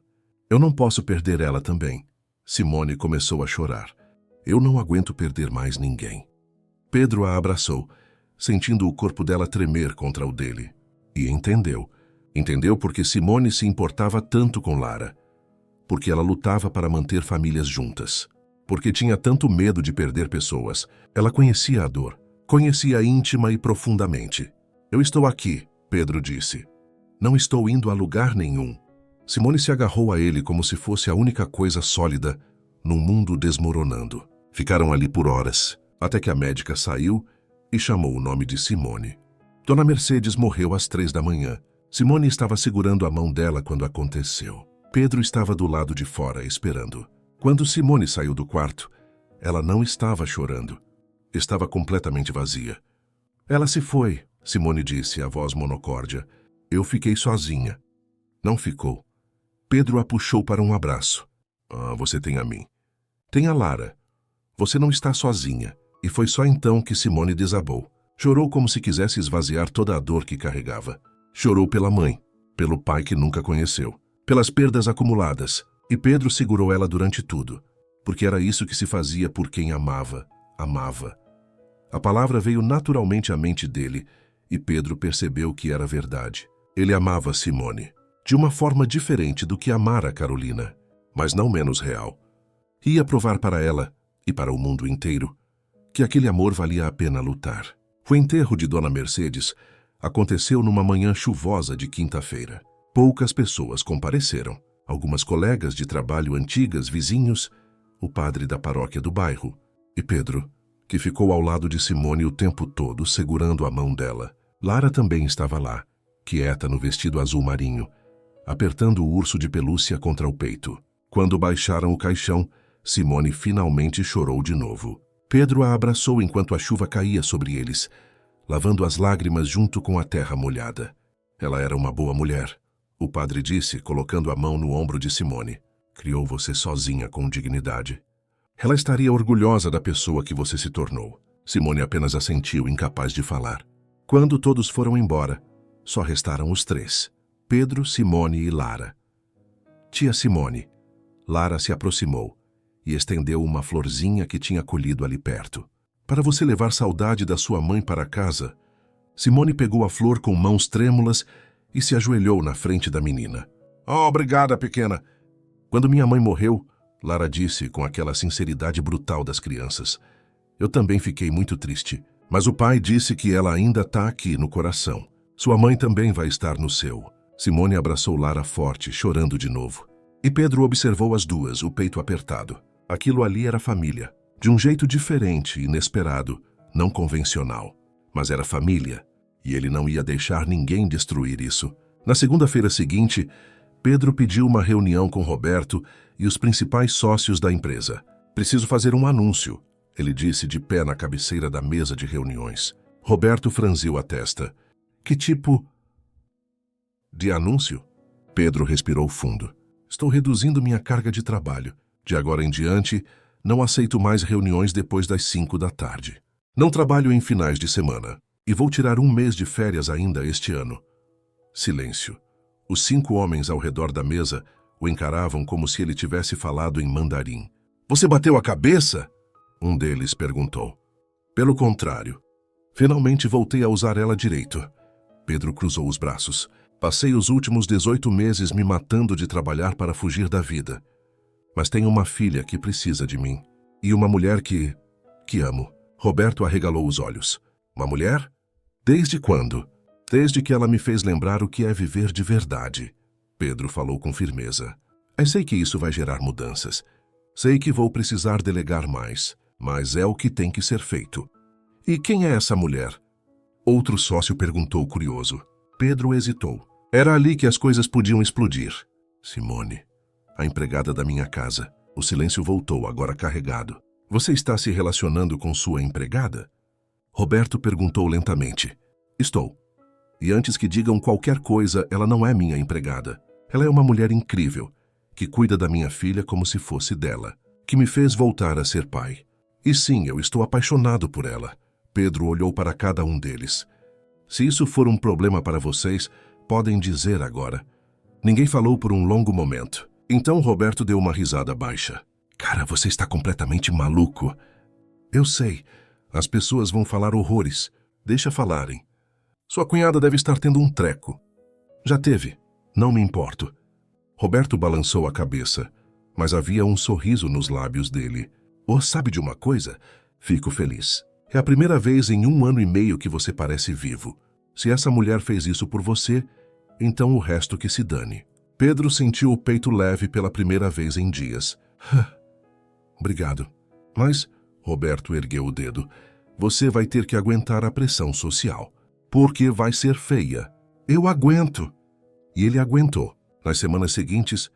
Eu não posso perder ela também. Simone começou a chorar. Eu não aguento perder mais ninguém. Pedro a abraçou, sentindo o corpo dela tremer contra o dele. E entendeu. Entendeu porque Simone se importava tanto com Lara. Porque ela lutava para manter famílias juntas. Porque tinha tanto medo de perder pessoas. Ela conhecia a dor. Conhecia íntima e profundamente. Eu estou aqui, Pedro disse. Não estou indo a lugar nenhum. Simone se agarrou a ele como se fosse a única coisa sólida num mundo desmoronando. Ficaram ali por horas, até que a médica saiu e chamou o nome de Simone. Dona Mercedes morreu às 3 da manhã. Simone estava segurando a mão dela quando aconteceu. Pedro estava do lado de fora esperando. Quando Simone saiu do quarto, ela não estava chorando. Estava completamente vazia. Ela se foi, Simone disse, a voz monocórdia. Eu fiquei sozinha. Não ficou. Pedro a puxou para um abraço. Você tem a mim. Tem a Lara. Você não está sozinha. E foi só então que Simone desabou. Chorou como se quisesse esvaziar toda a dor que carregava. Chorou pela mãe, pelo pai que nunca conheceu, pelas perdas acumuladas. E Pedro segurou ela durante tudo, porque era isso que se fazia por quem amava. A palavra veio naturalmente à mente dele, e Pedro percebeu que era verdade. Ele amava Simone, de uma forma diferente do que amara Carolina, mas não menos real. Ia provar para ela, e para o mundo inteiro, que aquele amor valia a pena lutar. O enterro de Dona Mercedes aconteceu numa manhã chuvosa de quinta-feira. Poucas pessoas compareceram. Algumas colegas de trabalho antigas, vizinhos, o padre da paróquia do bairro e Pedro, que ficou ao lado de Simone o tempo todo, segurando a mão dela. Lara também estava lá, quieta no vestido azul marinho, apertando o urso de pelúcia contra o peito. Quando baixaram o caixão, Simone finalmente chorou de novo. Pedro a abraçou enquanto a chuva caía sobre eles, lavando as lágrimas junto com a terra molhada. Ela era uma boa mulher, o padre disse, colocando a mão no ombro de Simone. Criou você sozinha com dignidade. Ela estaria orgulhosa da pessoa que você se tornou. Simone apenas assentiu, incapaz de falar. Quando todos foram embora, só restaram os três: Pedro, Simone e Lara. Tia Simone. Lara se aproximou e estendeu uma florzinha que tinha colhido ali perto. Para você levar saudade da sua mãe para casa. Simone pegou a flor com mãos trêmulas e se ajoelhou na frente da menina. Obrigada, pequena. Quando minha mãe morreu, Lara disse com aquela sinceridade brutal das crianças. Eu também fiquei muito triste, mas o pai disse que ela ainda está aqui no coração. Sua mãe também vai estar no seu. Simone abraçou Lara forte, chorando de novo. E Pedro observou as duas, o peito apertado. Aquilo ali era família. De um jeito diferente, inesperado, não convencional. Mas era família, e ele não ia deixar ninguém destruir isso. Na segunda-feira seguinte, Pedro pediu uma reunião com Roberto e os principais sócios da empresa. Preciso fazer um anúncio, ele disse de pé na cabeceira da mesa de reuniões. Roberto franziu a testa. Que tipo de anúncio? Pedro respirou fundo. Estou reduzindo minha carga de trabalho. De agora em diante, não aceito mais reuniões depois das 5 da tarde. Não trabalho em finais de semana. E vou tirar um mês de férias ainda este ano. Silêncio. Os 5 homens ao redor da mesa o encaravam como se ele tivesse falado em mandarim. Você bateu a cabeça? Um deles perguntou. Pelo contrário. Finalmente voltei a usar ela direito. Pedro cruzou os braços. Passei os últimos 18 meses me matando de trabalhar para fugir da vida. Mas tenho uma filha que precisa de mim. E uma mulher que amo. Roberto arregalou os olhos. Uma mulher? Desde quando? Desde que ela me fez lembrar o que é viver de verdade. Pedro falou com firmeza. Eu sei que isso vai gerar mudanças. Sei que vou precisar delegar mais, mas é o que tem que ser feito. E quem é essa mulher? Outro sócio perguntou curioso. Pedro hesitou. Era ali que as coisas podiam explodir. Simone, a empregada da minha casa. O silêncio voltou, agora carregado. Você está se relacionando com sua empregada? Roberto perguntou lentamente. Estou. E antes que digam qualquer coisa, ela não é minha empregada. Ela é uma mulher incrível, que cuida da minha filha como se fosse dela, que me fez voltar a ser pai. E sim, eu estou apaixonado por ela. Pedro olhou para cada um deles. Se isso for um problema para vocês, podem dizer agora. Ninguém falou por um longo momento. Então Roberto deu uma risada baixa. Cara, você está completamente maluco. Eu sei. As pessoas vão falar horrores. Deixa falarem. Sua cunhada deve estar tendo um treco. Já teve. Não me importo. Roberto balançou a cabeça, mas havia um sorriso nos lábios dele. Oh, sabe de uma coisa? Fico feliz. É a primeira vez em 1 ano e meio que você parece vivo. Se essa mulher fez isso por você, então o resto que se dane. Pedro sentiu o peito leve pela primeira vez em dias. Obrigado. Mas, Roberto ergueu o dedo, Você vai ter que aguentar a pressão social, porque vai ser feia. Eu aguento. E ele aguentou. Nas semanas seguintes,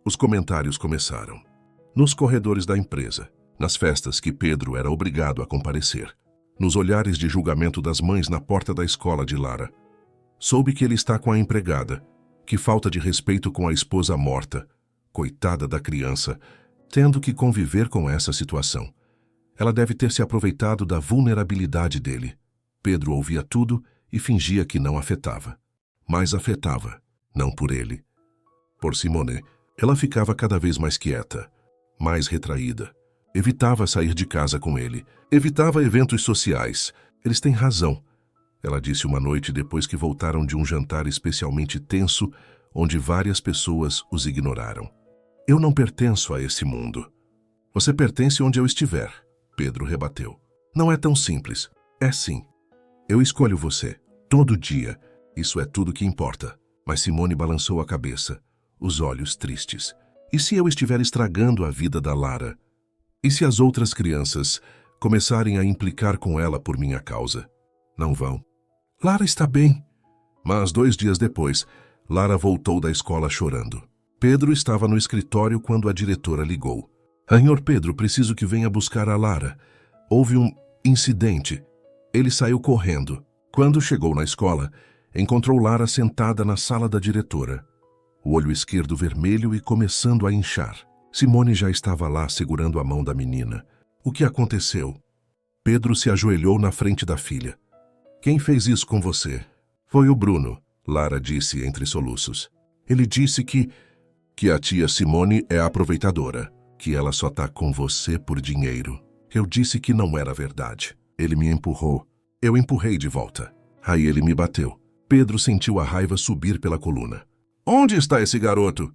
os comentários começaram. Nos corredores da empresa, nas festas que Pedro era obrigado a comparecer, nos olhares de julgamento das mães na porta da escola de Lara. Soube que ele está com a empregada, que falta de respeito com a esposa morta, coitada da criança, tendo que conviver com essa situação. Ela deve ter se aproveitado da vulnerabilidade dele. Pedro ouvia tudo e fingia que não afetava. Mas afetava, não por ele. Por Simone, ela ficava cada vez mais quieta, mais retraída. Evitava sair de casa com ele, evitava eventos sociais. Eles têm razão, ela disse uma noite depois que voltaram de um jantar especialmente tenso, onde várias pessoas os ignoraram. Eu não pertenço a esse mundo. Você pertence onde eu estiver, Pedro rebateu. Não é tão simples. É sim. Eu escolho você, todo dia. Isso é tudo que importa. Mas Simone balançou a cabeça, os olhos tristes. E se eu estiver estragando a vida da Lara? E se as outras crianças começarem a implicar com ela por minha causa? Não vão. Lara está bem. Mas 2 dias depois, Lara voltou da escola chorando. Pedro estava no escritório quando a diretora ligou. Senhor Pedro, preciso que venha buscar a Lara. Houve um incidente. Ele saiu correndo. Quando chegou na escola, encontrou Lara sentada na sala da diretora. O olho esquerdo vermelho e começando a inchar. Simone já estava lá segurando a mão da menina. O que aconteceu? Pedro se ajoelhou na frente da filha. Quem fez isso com você? Foi o Bruno, Lara disse entre soluços. Ele disse que a tia Simone é aproveitadora, que ela só tá com você por dinheiro. Eu disse que não era verdade. Ele me empurrou. Eu empurrei de volta. Aí ele me bateu. Pedro sentiu a raiva subir pela coluna. Onde está esse garoto?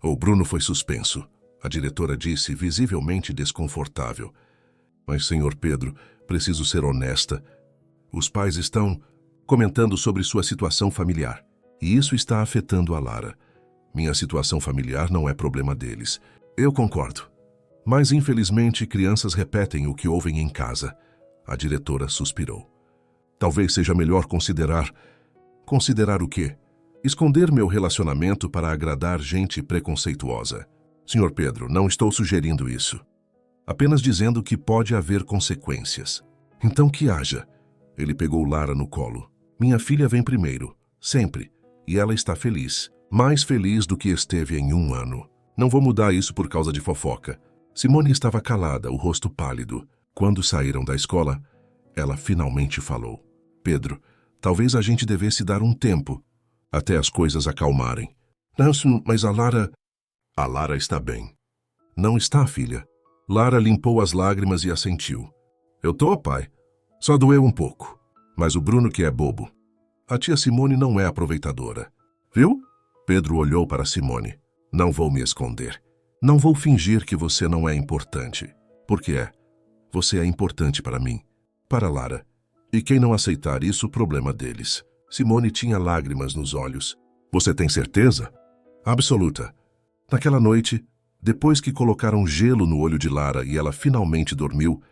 O Bruno foi suspenso. A diretora disse, visivelmente desconfortável. Mas, senhor Pedro, preciso ser honesta. Os pais estão comentando sobre sua situação familiar. E isso está afetando a Lara. Minha situação familiar não é problema deles. Eu concordo. Mas, infelizmente, crianças repetem o que ouvem em casa. A diretora suspirou. Talvez seja melhor considerar... Considerar o quê? Esconder meu relacionamento para agradar gente preconceituosa. Senhor Pedro, não estou sugerindo isso. Apenas dizendo que pode haver consequências. Então que haja. Ele pegou Lara no colo. Minha filha vem primeiro, sempre. E ela está feliz. Mais feliz do que esteve em 1 ano. Não vou mudar isso por causa de fofoca. Simone estava calada, o rosto pálido. Quando saíram da escola, ela finalmente falou. Pedro, talvez a gente devesse dar um tempo, até as coisas acalmarem. Não, mas a Lara... A Lara está bem. Não está, filha? Lara limpou as lágrimas e assentiu. Eu tô, pai. Só doeu um pouco. Mas o Bruno que é bobo. A tia Simone não é aproveitadora. Viu? Pedro olhou para Simone. Não vou me esconder. Não vou fingir que você não é importante. Porque é. Você é importante para mim. Para Lara. E quem não aceitar isso, problema deles. Simone tinha lágrimas nos olhos. Você tem certeza? Absoluta. Naquela noite, depois que colocaram gelo no olho de Lara e ela finalmente dormiu,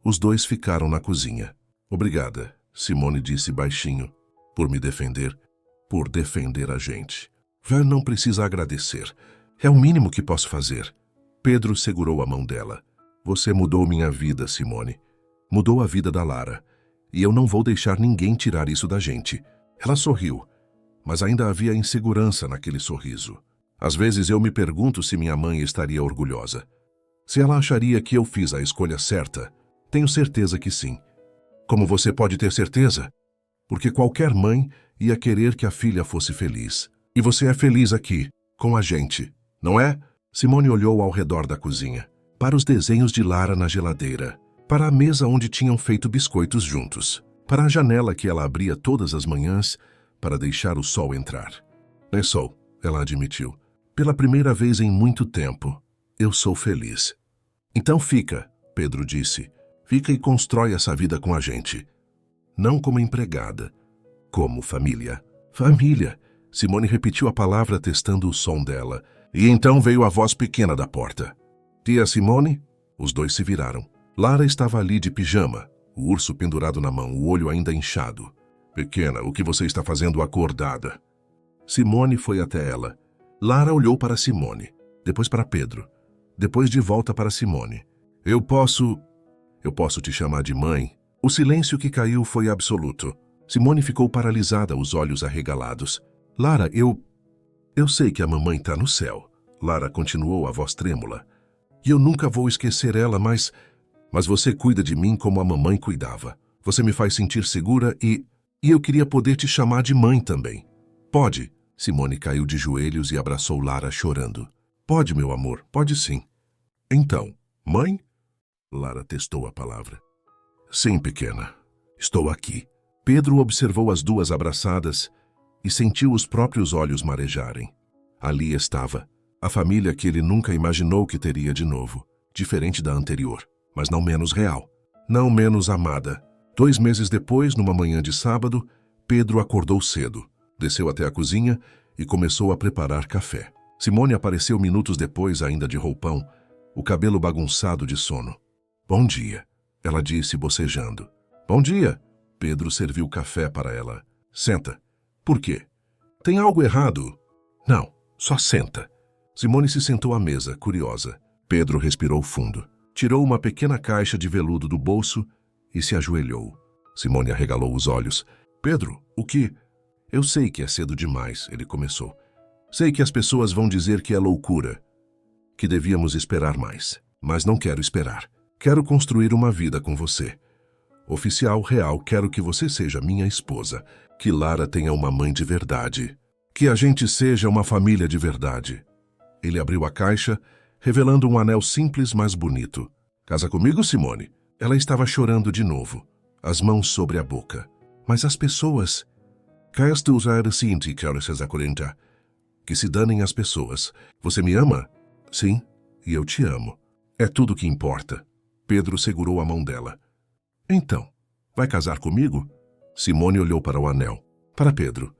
os dois ficaram na cozinha. Obrigada, Simone disse baixinho, por me defender, por defender a gente. Não precisa agradecer. É o mínimo que posso fazer. Pedro segurou a mão dela. Você mudou minha vida, Simone. Mudou a vida da Lara. E eu não vou deixar ninguém tirar isso da gente. Ela sorriu, mas ainda havia insegurança naquele sorriso. Às vezes eu me pergunto se minha mãe estaria orgulhosa. Se ela acharia que eu fiz a escolha certa, tenho certeza que sim. Como você pode ter certeza? Porque qualquer mãe ia querer que a filha fosse feliz. E você é feliz aqui, com a gente, não é? Simone olhou ao redor da cozinha, para os desenhos de Lara na geladeira, para a mesa onde tinham feito biscoitos juntos, para a janela que ela abria todas as manhãs para deixar o sol entrar. É só, ela admitiu. Pela primeira vez em muito tempo, eu sou feliz. Então fica, Pedro disse. Fica e constrói essa vida com a gente. Não como empregada, como família. Família. Simone repetiu a palavra testando o som dela. E então veio a voz pequena da porta. Tia Simone? Os dois se viraram. Lara estava ali de pijama, o urso pendurado na mão, o olho ainda inchado. Pequena, o que você está fazendo acordada? Simone foi até ela. Lara olhou para Simone, depois para Pedro, depois de volta para Simone. Eu posso te chamar de mãe? O silêncio que caiu foi absoluto. Simone ficou paralisada, os olhos arregalados. Lara, eu sei que a mamãe está no céu. Lara continuou, a voz trêmula. E eu nunca vou esquecer ela, mas você cuida de mim como a mamãe cuidava. Você me faz sentir segura e eu queria poder te chamar de mãe também. Pode? Simone caiu de joelhos e abraçou Lara chorando. Pode, meu amor, pode sim. Então, mãe? Lara testou a palavra. Sim, pequena. Estou aqui. Pedro observou as duas abraçadas e sentiu os próprios olhos marejarem. Ali estava, a família que ele nunca imaginou que teria de novo, diferente da anterior, mas não menos real, não menos amada. 2 meses depois, numa manhã de sábado, Pedro acordou cedo, desceu até a cozinha e começou a preparar café. Simone apareceu minutos depois, ainda de roupão, o cabelo bagunçado de sono. Bom dia, ela disse bocejando. Bom dia. Pedro serviu café para ela. Senta. Por quê? Tem algo errado? Não, só senta. Simone se sentou à mesa, curiosa. Pedro respirou fundo. Tirou uma pequena caixa de veludo do bolso e se ajoelhou. Simone arregalou os olhos. Pedro, o que? Eu sei que é cedo demais, ele começou. Sei que as pessoas vão dizer que é loucura, que devíamos esperar mais. Mas não quero esperar. Quero construir uma vida com você. Oficial, real, quero que você seja minha esposa. Que Lara tenha uma mãe de verdade. Que a gente seja uma família de verdade. Ele abriu a caixa, revelando um anel simples, mas bonito. Casa comigo, Simone? Ela estava chorando de novo, as mãos sobre a boca. Mas as pessoas... Que se danem as pessoas. Você me ama? Sim, e eu te amo. É tudo que importa. Pedro segurou a mão dela. Então, vai casar comigo? Simone olhou para o anel, para Pedro,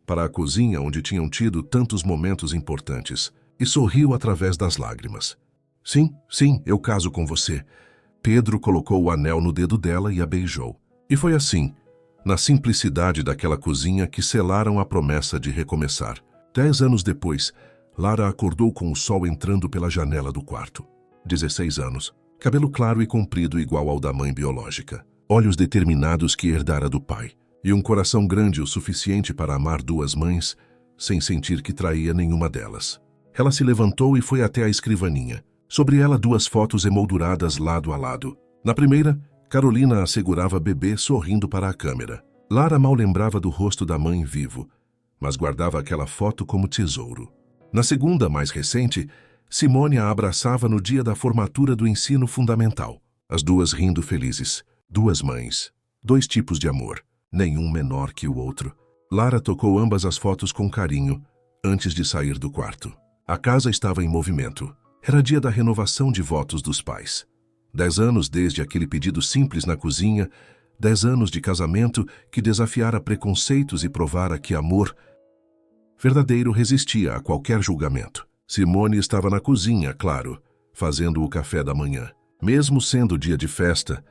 para a cozinha onde tinham tido tantos momentos importantes, e sorriu através das lágrimas. Sim, eu caso com você. Pedro colocou o anel no dedo dela e a beijou. E foi assim, na simplicidade daquela cozinha, que selaram a promessa de recomeçar. 10 anos depois, Lara acordou com o sol entrando pela janela do quarto. 16 anos. Cabelo claro e comprido igual ao da mãe biológica. Olhos determinados que herdara do pai. E um coração grande o suficiente para amar 2 mães, sem sentir que traía nenhuma delas. Ela se levantou e foi até a escrivaninha. Sobre ela 2 fotos emolduradas lado a lado. Na primeira, Carolina assegurava bebê sorrindo para a câmera. Lara mal lembrava do rosto da mãe vivo, mas guardava aquela foto como tesouro. Na segunda, mais recente, Simone a abraçava no dia da formatura do ensino fundamental. As 2 rindo felizes. 2 mães. 2 tipos de amor. Nenhum menor que o outro. Lara tocou ambas as fotos com carinho, antes de sair do quarto. A casa estava em movimento. Era dia da renovação de votos dos pais. 10 anos desde aquele pedido simples na cozinha, 10 anos de casamento que desafiara preconceitos e provara que amor verdadeiro resistia a qualquer julgamento. Simone estava na cozinha, claro, fazendo o café da manhã. Mesmo sendo dia de festa,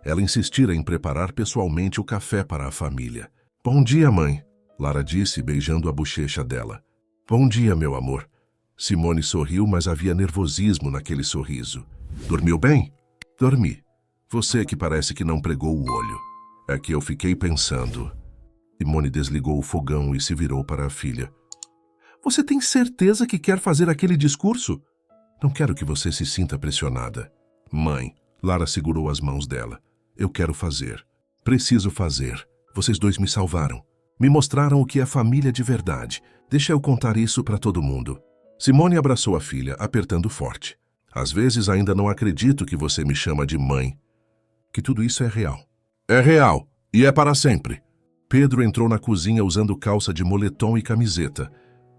ela insistira em preparar pessoalmente o café para a família. Bom dia, mãe, Lara disse, beijando a bochecha dela. Bom dia, meu amor. Simone sorriu, mas havia nervosismo naquele sorriso. Dormiu bem? Dormi. Você que parece que não pregou o olho. É que eu fiquei pensando. Simone desligou o fogão e se virou para a filha. Você tem certeza que quer fazer aquele discurso? Não quero que você se sinta pressionada. Mãe, Lara segurou as mãos dela. Eu quero fazer. Preciso fazer. Vocês 2 me salvaram. Me mostraram o que é família de verdade. Deixa eu contar isso para todo mundo. Simone abraçou a filha, apertando forte. Às vezes ainda não acredito que você me chama de mãe. Que tudo isso é real. É real. E é para sempre. Pedro entrou na cozinha usando calça de moletom e camiseta,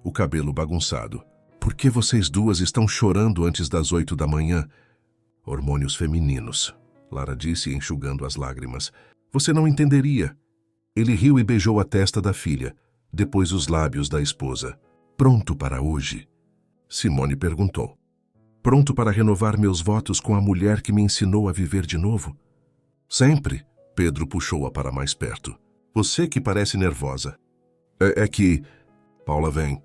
o cabelo bagunçado. Por que vocês 2 estão chorando antes das 8 da manhã? Hormônios femininos, Lara disse, enxugando as lágrimas. Você não entenderia. Ele riu e beijou a testa da filha, depois os lábios da esposa. Pronto para hoje? Simone perguntou. Pronto para renovar meus votos com a mulher que me ensinou a viver de novo? Sempre. Pedro puxou-a para mais perto. Você que parece nervosa. É que... Paula vem.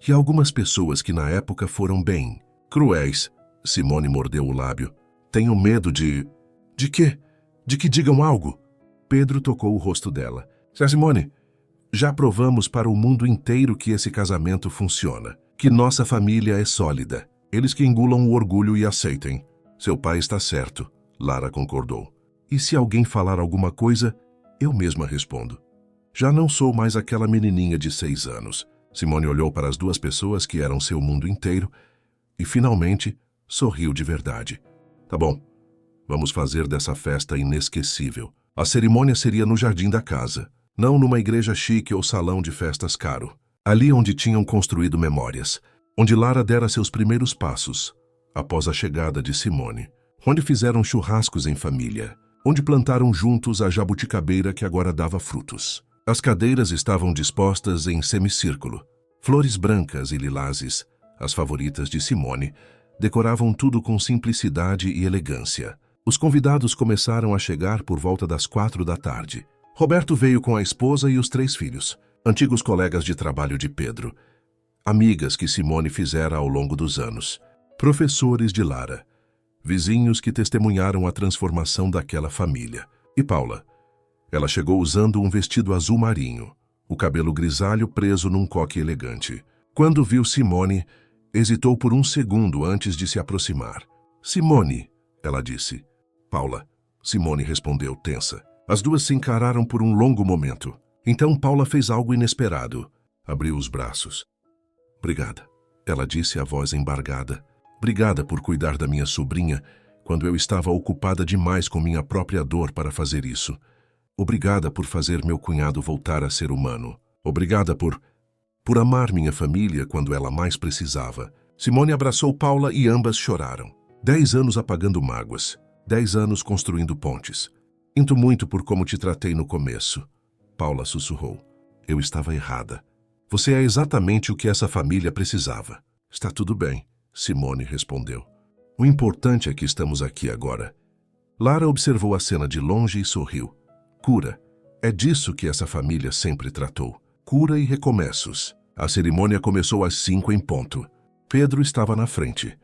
E há algumas pessoas que na época foram bem cruéis. Simone mordeu o lábio. Tenho medo de... De quê? De que digam algo. Pedro tocou o rosto dela. Simone, já provamos para o mundo inteiro que esse casamento funciona. Que nossa família é sólida. Eles que engulam o orgulho e aceitem. Seu pai está certo. Lara concordou. E se alguém falar alguma coisa, eu mesma respondo. Já não sou mais aquela menininha de 6 anos. Simone olhou para as duas pessoas que eram seu mundo inteiro e, finalmente, sorriu de verdade. Tá bom, vamos fazer dessa festa inesquecível. A cerimônia seria no jardim da casa, não numa igreja chique ou salão de festas caro. Ali onde tinham construído memórias, onde Lara dera seus primeiros passos, após a chegada de Simone, onde fizeram churrascos em família, onde plantaram juntos a jabuticabeira que agora dava frutos. As cadeiras estavam dispostas em semicírculo. Flores brancas e lilazes, as favoritas de Simone, decoravam tudo com simplicidade e elegância. Os convidados começaram a chegar por volta das 4 da tarde. Roberto veio com a esposa e os 3 filhos, antigos colegas de trabalho de Pedro, amigas que Simone fizera ao longo dos anos, professores de Lara, vizinhos que testemunharam a transformação daquela família. E Paula? Ela chegou usando um vestido azul marinho, o cabelo grisalho preso num coque elegante. Quando viu Simone, hesitou por um segundo antes de se aproximar. Simone, ela disse. Paula. Simone respondeu tensa. As duas se encararam por um longo momento. Então Paula fez algo inesperado. Abriu os braços. Obrigada, ela disse, a voz embargada. Obrigada por cuidar da minha sobrinha quando eu estava ocupada demais com minha própria dor para fazer isso. Obrigada por fazer meu cunhado voltar a ser humano. Obrigada por amar minha família quando ela mais precisava. Simone abraçou Paula e ambas choraram. 10 anos apagando mágoas. 10 anos construindo pontes. Sinto muito por como te tratei no começo. Paula sussurrou. Eu estava errada. Você é exatamente o que essa família precisava. Está tudo bem, Simone respondeu. O importante é que estamos aqui agora. Lara observou a cena de longe e sorriu. Cura. É disso que essa família sempre tratou. Cura e recomeços. A cerimônia começou às 5 em ponto. Pedro estava na frente,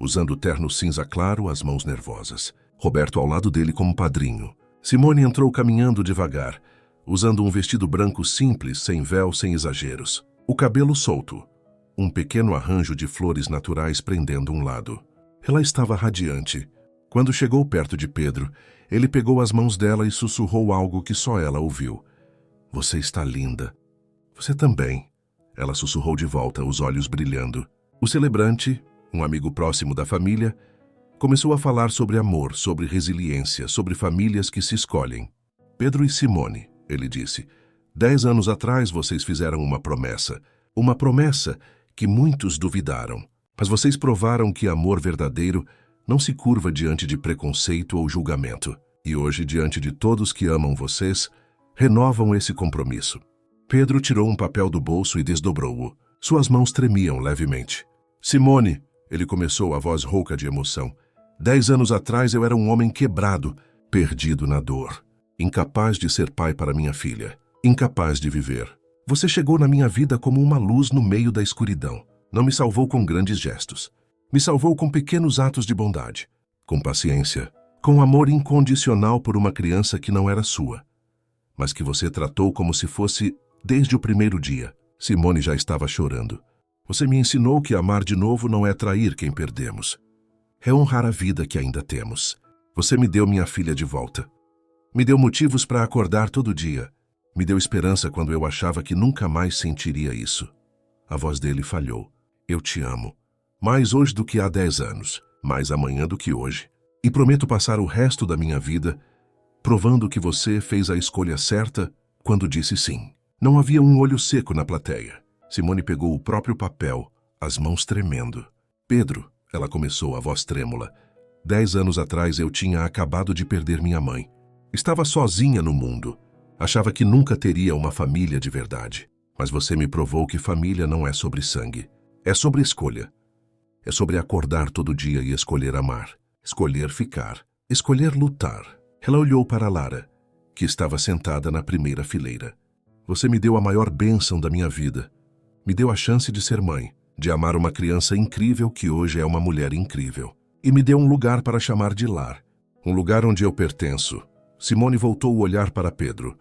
usando o terno cinza claro, as mãos nervosas. Roberto ao lado dele como padrinho. Simone entrou caminhando devagar, usando um vestido branco simples, sem véu, sem exageros. O cabelo solto. Um pequeno arranjo de flores naturais prendendo um lado. Ela estava radiante. Quando chegou perto de Pedro, ele pegou as mãos dela e sussurrou algo que só ela ouviu. Você está linda. Você também. Ela sussurrou de volta, os olhos brilhando. O celebrante, um amigo próximo da família, começou a falar sobre amor, sobre resiliência, sobre famílias que se escolhem. Pedro e Simone, ele disse, 10 anos atrás vocês fizeram uma promessa que muitos duvidaram. Mas vocês provaram que amor verdadeiro não se curva diante de preconceito ou julgamento. E hoje, diante de todos que amam vocês, renovam esse compromisso. Pedro tirou um papel do bolso e desdobrou-o. Suas mãos tremiam levemente. Simone, ele começou, a voz rouca de emoção. 10 anos atrás eu era um homem quebrado, perdido na dor. Incapaz de ser pai para minha filha. Incapaz de viver. Você chegou na minha vida como uma luz no meio da escuridão. Não me salvou com grandes gestos. Me salvou com pequenos atos de bondade, com paciência, com amor incondicional por uma criança que não era sua, mas que você tratou como se fosse desde o primeiro dia. Simone já estava chorando. Você me ensinou que amar de novo não é trair quem perdemos. É honrar a vida que ainda temos. Você me deu minha filha de volta. Me deu motivos para acordar todo dia. Me deu esperança quando eu achava que nunca mais sentiria isso. A voz dele falhou. Eu te amo. Mais hoje do que há 10 anos, mais amanhã do que hoje. E prometo passar o resto da minha vida provando que você fez a escolha certa quando disse sim. Não havia um olho seco na plateia. Simone pegou o próprio papel, as mãos tremendo. Pedro, ela começou, a voz trêmula. 10 anos atrás eu tinha acabado de perder minha mãe. Estava sozinha no mundo. Achava que nunca teria uma família de verdade. Mas você me provou que família não é sobre sangue. É sobre escolha. É sobre acordar todo dia e escolher amar, escolher ficar, escolher lutar. Ela olhou para Lara, que estava sentada na primeira fileira. Você me deu a maior bênção da minha vida. Me deu a chance de ser mãe, de amar uma criança incrível que hoje é uma mulher incrível. E me deu um lugar para chamar de lar, um lugar onde eu pertenço. Simone voltou o olhar para Pedro.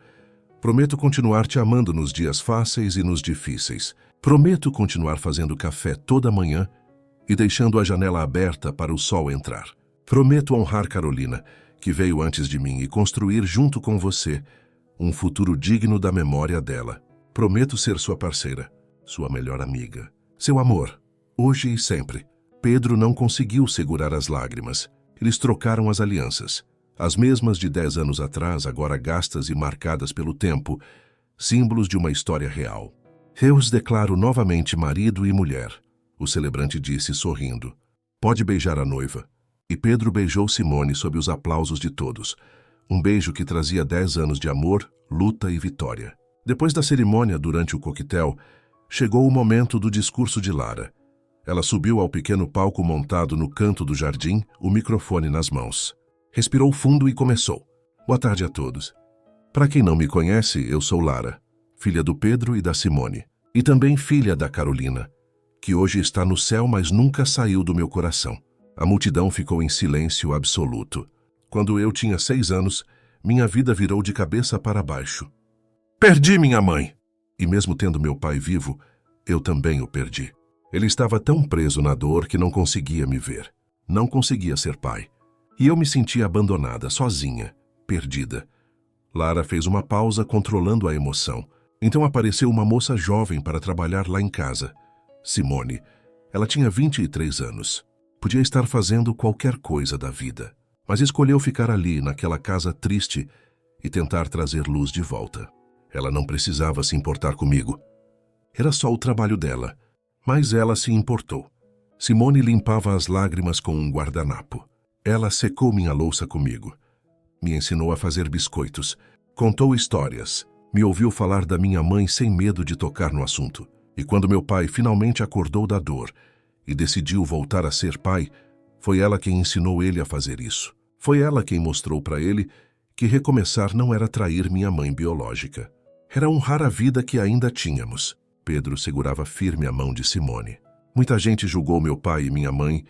Prometo continuar te amando nos dias fáceis e nos difíceis. Prometo continuar fazendo café toda manhã e deixando a janela aberta para o sol entrar. Prometo honrar Carolina, que veio antes de mim, e construir junto com você um futuro digno da memória dela. Prometo ser sua parceira, sua melhor amiga, seu amor, hoje e sempre. Pedro não conseguiu segurar as lágrimas. Eles trocaram as alianças. As mesmas de 10 anos atrás, agora gastas e marcadas pelo tempo, símbolos de uma história real. Eu os declaro novamente marido e mulher, o celebrante disse sorrindo. Pode beijar a noiva. E Pedro beijou Simone sob os aplausos de todos. Um beijo que trazia 10 anos de amor, luta e vitória. Depois da cerimônia, durante o coquetel, chegou o momento do discurso de Lara. Ela subiu ao pequeno palco montado no canto do jardim, o microfone nas mãos. Respirou fundo e começou. Boa tarde a todos. Para quem não me conhece, eu sou Lara, filha do Pedro e da Simone, e também filha da Carolina, que hoje está no céu, mas nunca saiu do meu coração. A multidão ficou em silêncio absoluto. Quando eu tinha 6 anos, minha vida virou de cabeça para baixo. Perdi minha mãe! E mesmo tendo meu pai vivo, eu também o perdi. Ele estava tão preso na dor que não conseguia me ver. Não conseguia ser pai. E eu me sentia abandonada, sozinha, perdida. Lara fez uma pausa, controlando a emoção. Então apareceu uma moça jovem para trabalhar lá em casa. Simone. Ela tinha 23 anos. Podia estar fazendo qualquer coisa da vida, mas escolheu ficar ali, naquela casa triste, e tentar trazer luz de volta. Ela não precisava se importar comigo. Era só o trabalho dela, mas ela se importou. Simone limpava as lágrimas com um guardanapo. Ela secou minha louça comigo. Me ensinou a fazer biscoitos, contou histórias, me ouviu falar da minha mãe sem medo de tocar no assunto. E quando meu pai finalmente acordou da dor e decidiu voltar a ser pai, foi ela quem ensinou ele a fazer isso. Foi ela quem mostrou para ele que recomeçar não era trair minha mãe biológica. Era honrar a vida que ainda tínhamos. Pedro segurava firme a mão de Simone. Muita gente julgou meu pai e minha mãe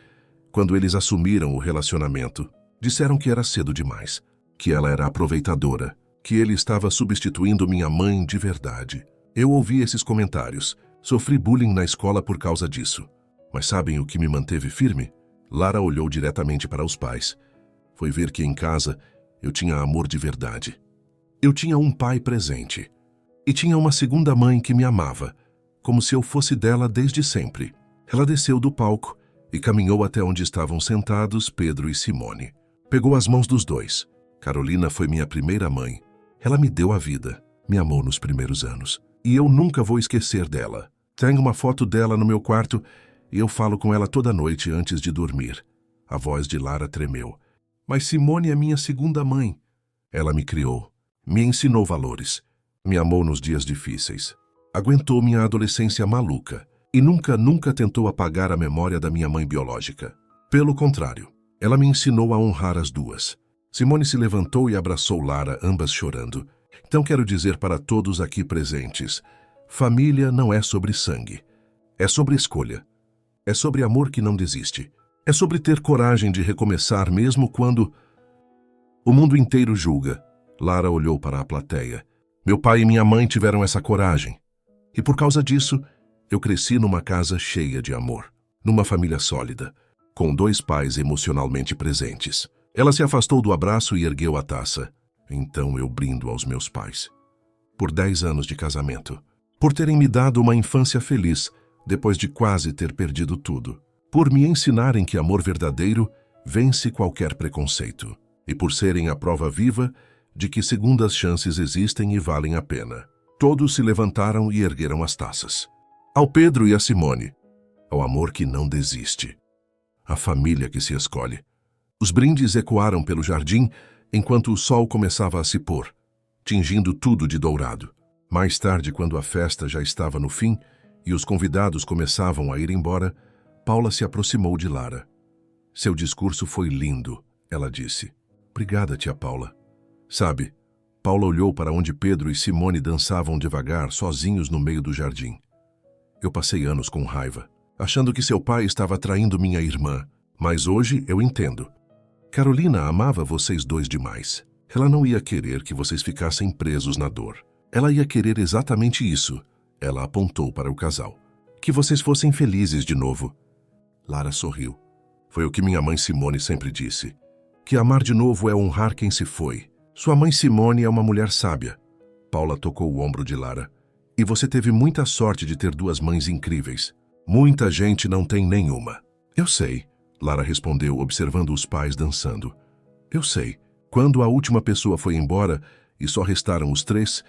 quando eles assumiram o relacionamento. Disseram que era cedo demais, que ela era aproveitadora, que ele estava substituindo minha mãe de verdade. Eu ouvi esses comentários. Sofri bullying na escola por causa disso. Mas sabem o que me manteve firme? Lara olhou diretamente para os pais. Foi ver que em casa eu tinha amor de verdade. Eu tinha um pai presente. E tinha uma segunda mãe que me amava, como se eu fosse dela desde sempre. Ela desceu do palco e caminhou até onde estavam sentados Pedro e Simone. Pegou as mãos dos dois. Carolina foi minha primeira mãe. Ela me deu a vida, me amou nos primeiros anos. E eu nunca vou esquecer dela. Tenho uma foto dela no meu quarto e eu falo com ela toda noite antes de dormir. A voz de Lara tremeu. Mas Simone é minha segunda mãe. Ela me criou, me ensinou valores, me amou nos dias difíceis. Aguentou minha adolescência maluca. E nunca tentou apagar a memória da minha mãe biológica. Pelo contrário, ela me ensinou a honrar as duas. Simone se levantou e abraçou Lara, ambas chorando. Então quero dizer para todos aqui presentes, família não é sobre sangue. É sobre escolha. É sobre amor que não desiste. É sobre ter coragem de recomeçar mesmo quando o mundo inteiro julga. Lara olhou para a plateia. Meu pai e minha mãe tiveram essa coragem. E por causa disso, eu cresci numa casa cheia de amor, numa família sólida, com 2 pais emocionalmente presentes. Ela se afastou do abraço e ergueu a taça. Então eu brindo aos meus pais. Por 10 anos de casamento. Por terem me dado uma infância feliz, depois de quase ter perdido tudo. Por me ensinarem que amor verdadeiro vence qualquer preconceito. E por serem a prova viva de que segundas chances existem e valem a pena. Todos se levantaram e ergueram as taças. Ao Pedro e a Simone, ao amor que não desiste, à família que se escolhe. Os brindes ecoaram pelo jardim enquanto o sol começava a se pôr, tingindo tudo de dourado. Mais tarde, quando a festa já estava no fim e os convidados começavam a ir embora, Paula se aproximou de Lara. Seu discurso foi lindo, ela disse. Obrigada, tia Paula. Sabe, Paula olhou para onde Pedro e Simone dançavam devagar, sozinhos no meio do jardim. Eu passei anos com raiva, achando que seu pai estava traindo minha irmã, mas hoje eu entendo. Carolina amava vocês dois demais. Ela não ia querer que vocês ficassem presos na dor. Ela ia querer exatamente isso. Ela apontou para o casal. Que vocês fossem felizes de novo. Lara sorriu. Foi o que minha mãe Simone sempre disse. Que amar de novo é honrar quem se foi. Sua mãe Simone é uma mulher sábia. Paula tocou o ombro de Lara. E você teve muita sorte de ter duas mães incríveis. Muita gente não tem nenhuma. Eu sei, Lara respondeu, observando os pais dançando. Eu sei. Quando a última pessoa foi embora e só restaram os três,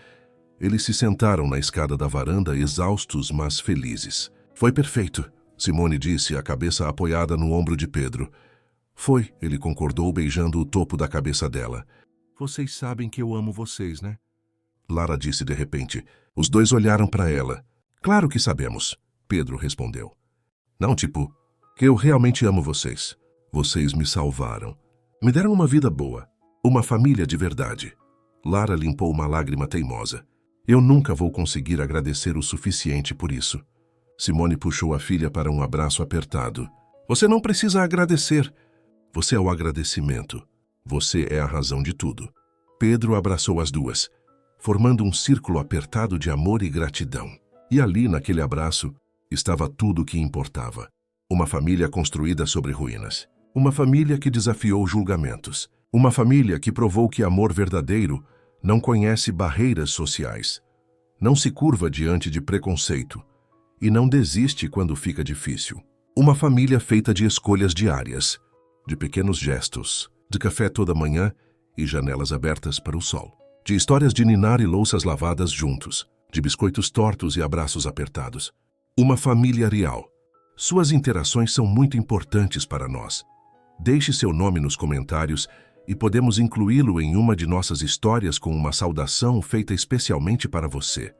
eles se sentaram na escada da varanda, exaustos, mas felizes. Foi perfeito, Simone disse, a cabeça apoiada no ombro de Pedro. Foi, ele concordou, beijando o topo da cabeça dela. Vocês sabem que eu amo vocês, né? Lara disse de repente. Os dois olharam para ela. Claro que sabemos, Pedro respondeu. Não, tipo, que eu realmente amo vocês. Vocês me salvaram. Me deram uma vida boa. Uma família de verdade. Lara limpou uma lágrima teimosa. Eu nunca vou conseguir agradecer o suficiente por isso. Simone puxou a filha para um abraço apertado. Você não precisa agradecer. Você é o agradecimento. Você é a razão de tudo. Pedro abraçou as duas, formando um círculo apertado de amor e gratidão. E ali, naquele abraço, estava tudo o que importava. Uma família construída sobre ruínas. Uma família que desafiou julgamentos. Uma família que provou que amor verdadeiro não conhece barreiras sociais, não se curva diante de preconceito e não desiste quando fica difícil. Uma família feita de escolhas diárias, de pequenos gestos, de café toda manhã e janelas abertas para o sol, de histórias de ninar e louças lavadas juntos, de biscoitos tortos e abraços apertados. Uma família real. Suas interações são muito importantes para nós. Deixe seu nome nos comentários e podemos incluí-lo em uma de nossas histórias com uma saudação feita especialmente para você.